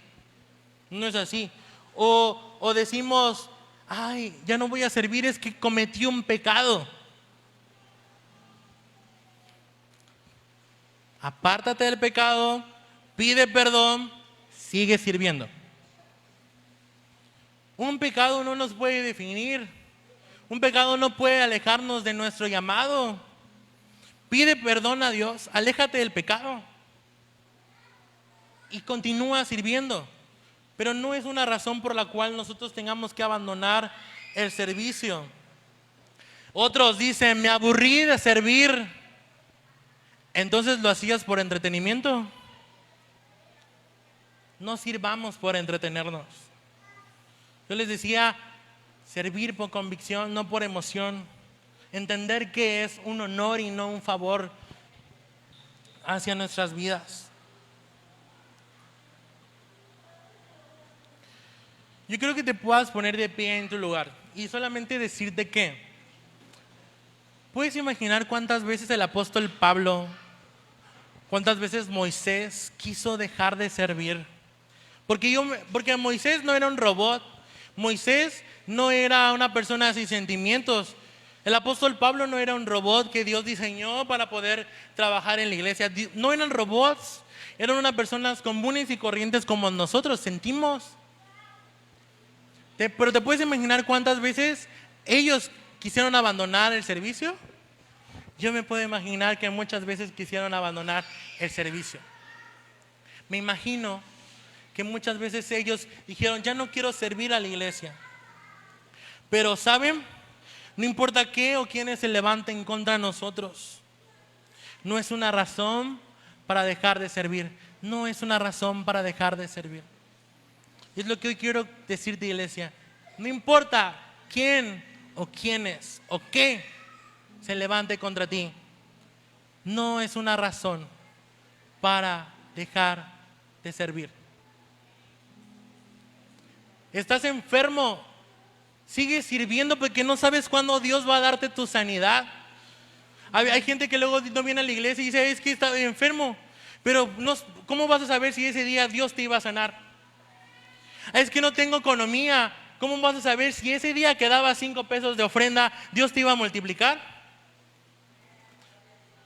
No es así. O decimos, ay, ya no voy a servir, es que cometí un pecado. Apártate del pecado, pide perdón, sigue sirviendo. Un pecado no nos puede definir. Un pecado no puede alejarnos de nuestro llamado. Pide perdón a Dios, aléjate del pecado y continúa sirviendo. Pero no es una razón por la cual nosotros tengamos que abandonar el servicio. Otros dicen, me aburrí de servir. Entonces lo hacías por entretenimiento. No sirvamos por entretenernos. Yo les decía, servir por convicción, no por emoción. Entender que es un honor y no un favor hacia nuestras vidas. Yo creo que te puedas poner de pie en tu lugar y solamente decirte que ¿puedes imaginar cuántas veces el apóstol Pablo, cuántas veces Moisés quiso dejar de servir? Porque Moisés no era un robot. Moisés no era una persona sin sentimientos. El apóstol Pablo no era un robot que Dios diseñó para poder trabajar en la iglesia. No eran robots, eran unas personas comunes y corrientes como nosotros, sentimos. Pero ¿te puedes imaginar cuántas veces ellos quisieron abandonar el servicio? Yo me puedo imaginar que muchas veces quisieron abandonar el servicio. Me imagino que muchas veces ellos dijeron, ya no quiero servir a la iglesia. Pero ¿saben? No importa qué o quiénes se levanten contra nosotros. No es una razón para dejar de servir. No es una razón para dejar de servir. Es lo que hoy quiero decirte, iglesia. No importa quién o quiénes o qué se levante contra ti. No es una razón para dejar de servir. Estás enfermo, sigues sirviendo porque no sabes cuándo Dios va a darte tu sanidad. Hay gente que luego no viene a la iglesia y dice, es que está enfermo, pero no, ¿cómo vas a saber si ese día Dios te iba a sanar? Es que no tengo economía, ¿cómo vas a saber si ese día que daba 5 pesos de ofrenda Dios te iba a multiplicar?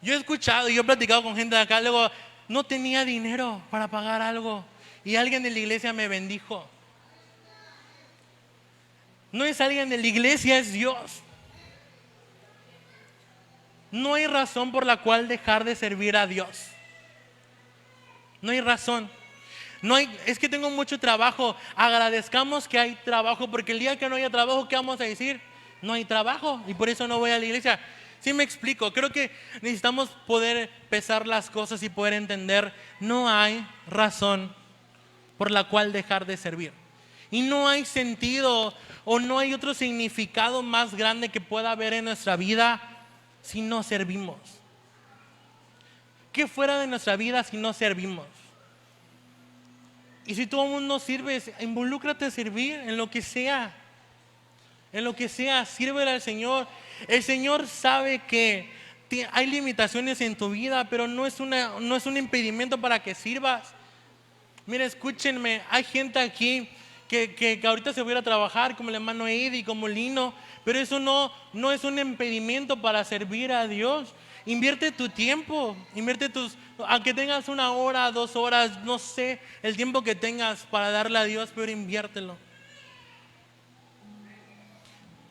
Yo he escuchado y yo he platicado con gente de acá, luego no tenía dinero para pagar algo y alguien de la iglesia me bendijo. No es alguien de la iglesia, es Dios. No hay razón por la cual dejar de servir a Dios. No hay razón. Es que tengo mucho trabajo. Agradezcamos que hay trabajo, porque el día que no haya trabajo, ¿qué vamos a decir? No hay trabajo y por eso no voy a la iglesia. ¿Sí me explico? Creo que necesitamos poder pesar las cosas y poder entender. No hay razón por la cual dejar de servir. Y no hay sentido o no hay otro significado más grande que pueda haber en nuestra vida si no servimos. ¿Qué fuera de nuestra vida si no servimos? Y si todo el mundo sirve, involúcrate a servir en lo que sea. En lo que sea, sírvele al Señor. El Señor sabe que hay limitaciones en tu vida, pero no es un impedimento para que sirvas. Mira, escúchenme, hay gente aquí que ahorita se va a ir a trabajar, como el hermano Eddie, como Lino, pero eso no es un impedimento para servir a Dios. Invierte tu tiempo, aunque tengas 1 hora, 2 horas, no sé, el tiempo que tengas para darle a Dios, pero inviértelo.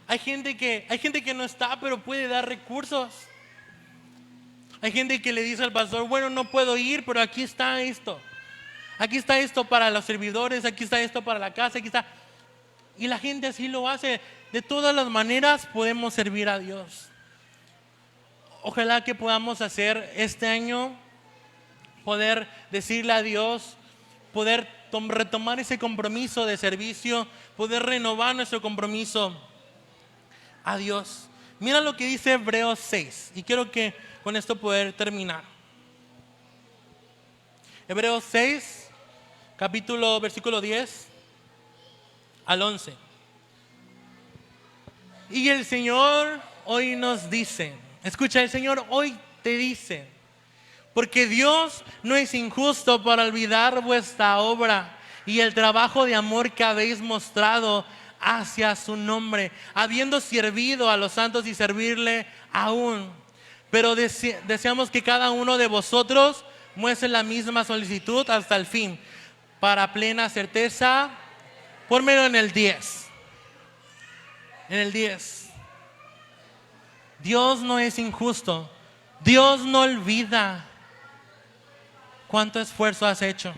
Hay gente que no está, pero puede dar recursos. Hay gente que le dice al pastor, bueno, no puedo ir, pero aquí está esto. Aquí está esto para los servidores, aquí está esto para la casa, aquí está. Y la gente así lo hace. De todas las maneras podemos servir a Dios. Ojalá que podamos hacer este año, poder decirle a Dios, poder retomar ese compromiso de servicio, poder renovar nuestro compromiso a Dios. Mira lo que dice Hebreos 6, y quiero que con esto poder terminar. Hebreos 6, versículo 10 al 11. Y el Señor hoy nos dice, escucha, el Señor hoy te dice, porque Dios no es injusto para olvidar vuestra obra y el trabajo de amor que habéis mostrado hacia su nombre, habiendo servido a los santos y servirle aún. Pero deseamos que cada uno de vosotros muestre la misma solicitud hasta el fin, para plena certeza. Pónmelo en el 10. En el 10. Dios no es injusto. Dios no olvida cuánto esfuerzo has hecho.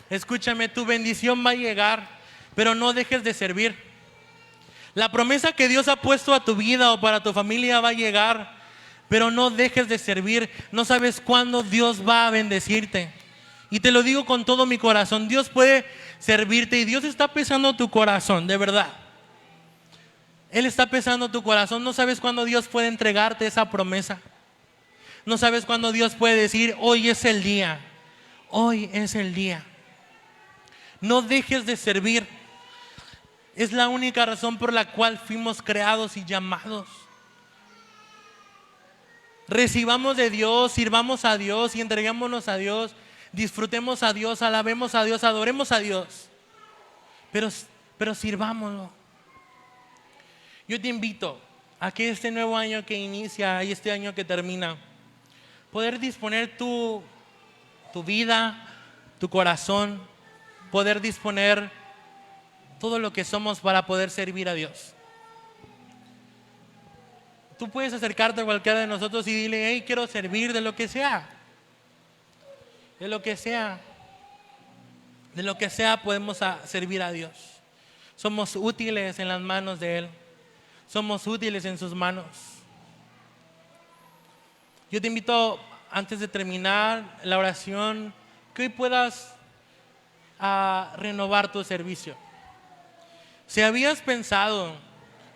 Escúchame, tu bendición va a llegar, pero no dejes de servir. La promesa que Dios ha puesto a tu vida o para tu familia va a llegar, pero no dejes de servir. No sabes cuándo Dios va a bendecirte. Y te lo digo con todo mi corazón, Dios puede servirte y Dios está pesando tu corazón, de verdad. Él está pesando tu corazón. No sabes cuándo Dios puede entregarte esa promesa. No sabes cuándo Dios puede decir, hoy es el día. Hoy es el día. No dejes de servir. Es la única razón por la cual fuimos creados y llamados. Recibamos de Dios, sirvamos a Dios y entreguémonos a Dios. Disfrutemos a Dios, alabemos a Dios, adoremos a Dios. Pero sirvámoslo. Yo te invito a que este nuevo año que inicia y este año que termina, poder disponer tu vida, tu corazón, poder disponer todo lo que somos para poder servir a Dios. Tú puedes acercarte a cualquiera de nosotros y dile, hey, quiero servir de lo que sea. De lo que sea. De lo que sea podemos servir a Dios. Somos útiles en las manos de Él. somos útiles en sus manos. Yo te invito, antes de terminar la oración, que hoy puedas renovar tu servicio. Si habías pensado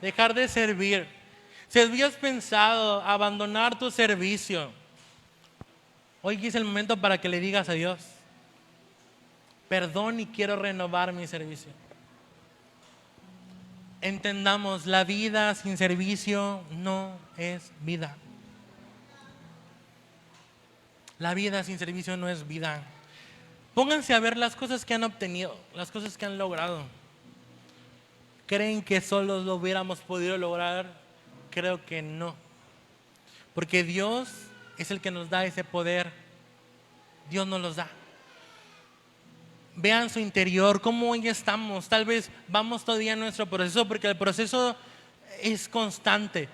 dejar de servir, si habías pensado abandonar tu servicio, hoy es el momento para que le digas a Dios: perdón, y quiero renovar mi servicio. Entendamos, la vida sin servicio no es vida. La vida sin servicio no es vida. Pónganse a ver las cosas que han obtenido, las cosas que han logrado. ¿Creen que solos lo hubiéramos podido lograr? Creo que no. Porque Dios es el que nos da ese poder. Dios nos los da. Vean su interior, cómo hoy estamos. Tal vez vamos todavía en nuestro proceso, porque el proceso es constante.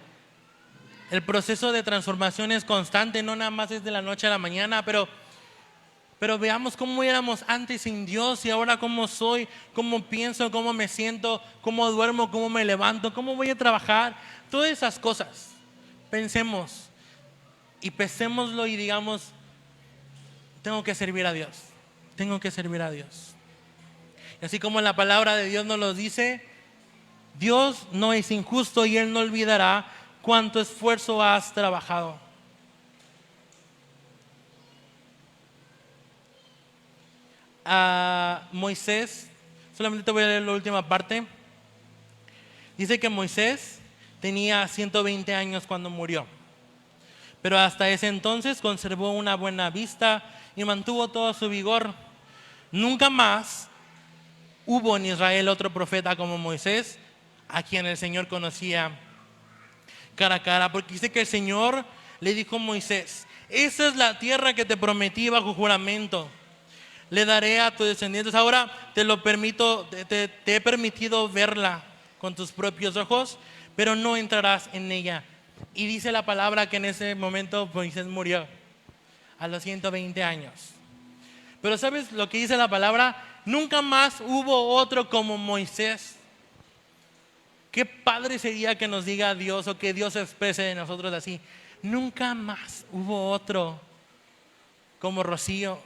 El proceso de transformación es constante, no nada más es de la noche a la mañana, pero veamos cómo éramos antes sin Dios y ahora cómo soy, cómo pienso, cómo me siento, cómo duermo, cómo me levanto, cómo voy a trabajar. Todas esas cosas, pensemos y pesémoslo y digamos: tengo que servir a Dios, tengo que servir a Dios. Y así como la palabra de Dios nos lo dice, Dios no es injusto y Él no olvidará cuánto esfuerzo has trabajado. A Moisés, solamente voy a leer la última parte. Dice que Moisés tenía 120 años cuando murió, pero hasta ese entonces conservó una buena vista y mantuvo todo su vigor. Nunca más hubo en Israel otro profeta como Moisés, a quien el Señor conocía cara a cara, porque dice que el Señor le dijo a Moisés: esa es la tierra que te prometí bajo juramento, le daré a tus descendientes. Ahora te lo permito, te he permitido verla con tus propios ojos, pero no entrarás en ella. Y dice la palabra que en ese momento Moisés murió a los 120 años. Pero ¿sabes lo que dice la palabra? Nunca más hubo otro como Moisés. Qué padre sería que nos diga Dios, o que Dios exprese de nosotros así: nunca más hubo otro como Rocío,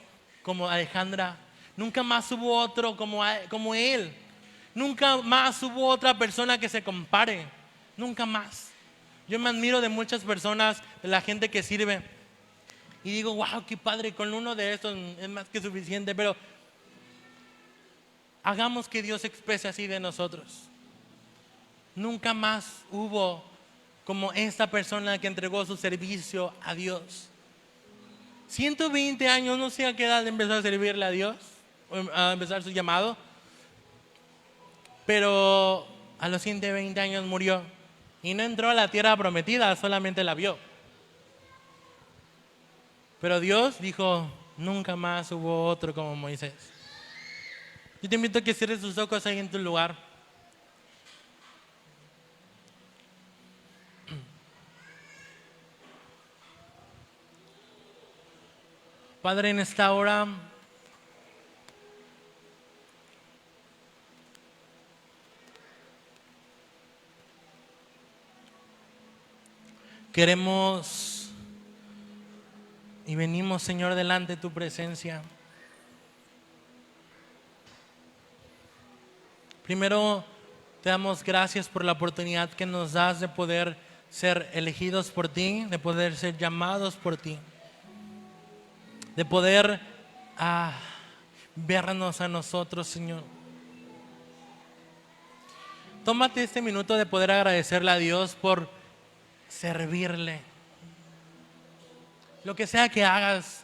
como Alejandra. Nunca más hubo otro como él. Nunca más hubo otra persona que se compare. Nunca más. Yo me admiro de muchas personas, de la gente que sirve, y digo: wow, qué padre, con uno de estos es más que suficiente. Pero hagamos que Dios exprese así de nosotros. Nunca más hubo como esta persona que entregó su servicio a Dios. 120 años, no sé a qué edad empezó a servirle a Dios, a empezar su llamado, pero a los 120 años murió y no entró a la tierra prometida, solamente la vio. Pero Dios dijo: nunca más hubo otro como Moisés. Yo te invito a que cierres tus ojos ahí en tu lugar. Padre, en esta hora queremos y venimos, Señor, delante de tu presencia. Primero, te damos gracias por la oportunidad que nos das de poder ser elegidos por ti, de poder ser llamados por ti, de poder vernos a nosotros, Señor. Tómate este minuto de poder agradecerle a Dios por servirle. Lo que sea que hagas,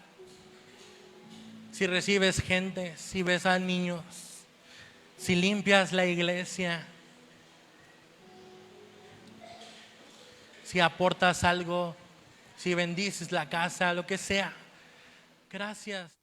si recibes gente, si ves a niños, si limpias la iglesia, si aportas algo, si bendices la casa, lo que sea. Gracias.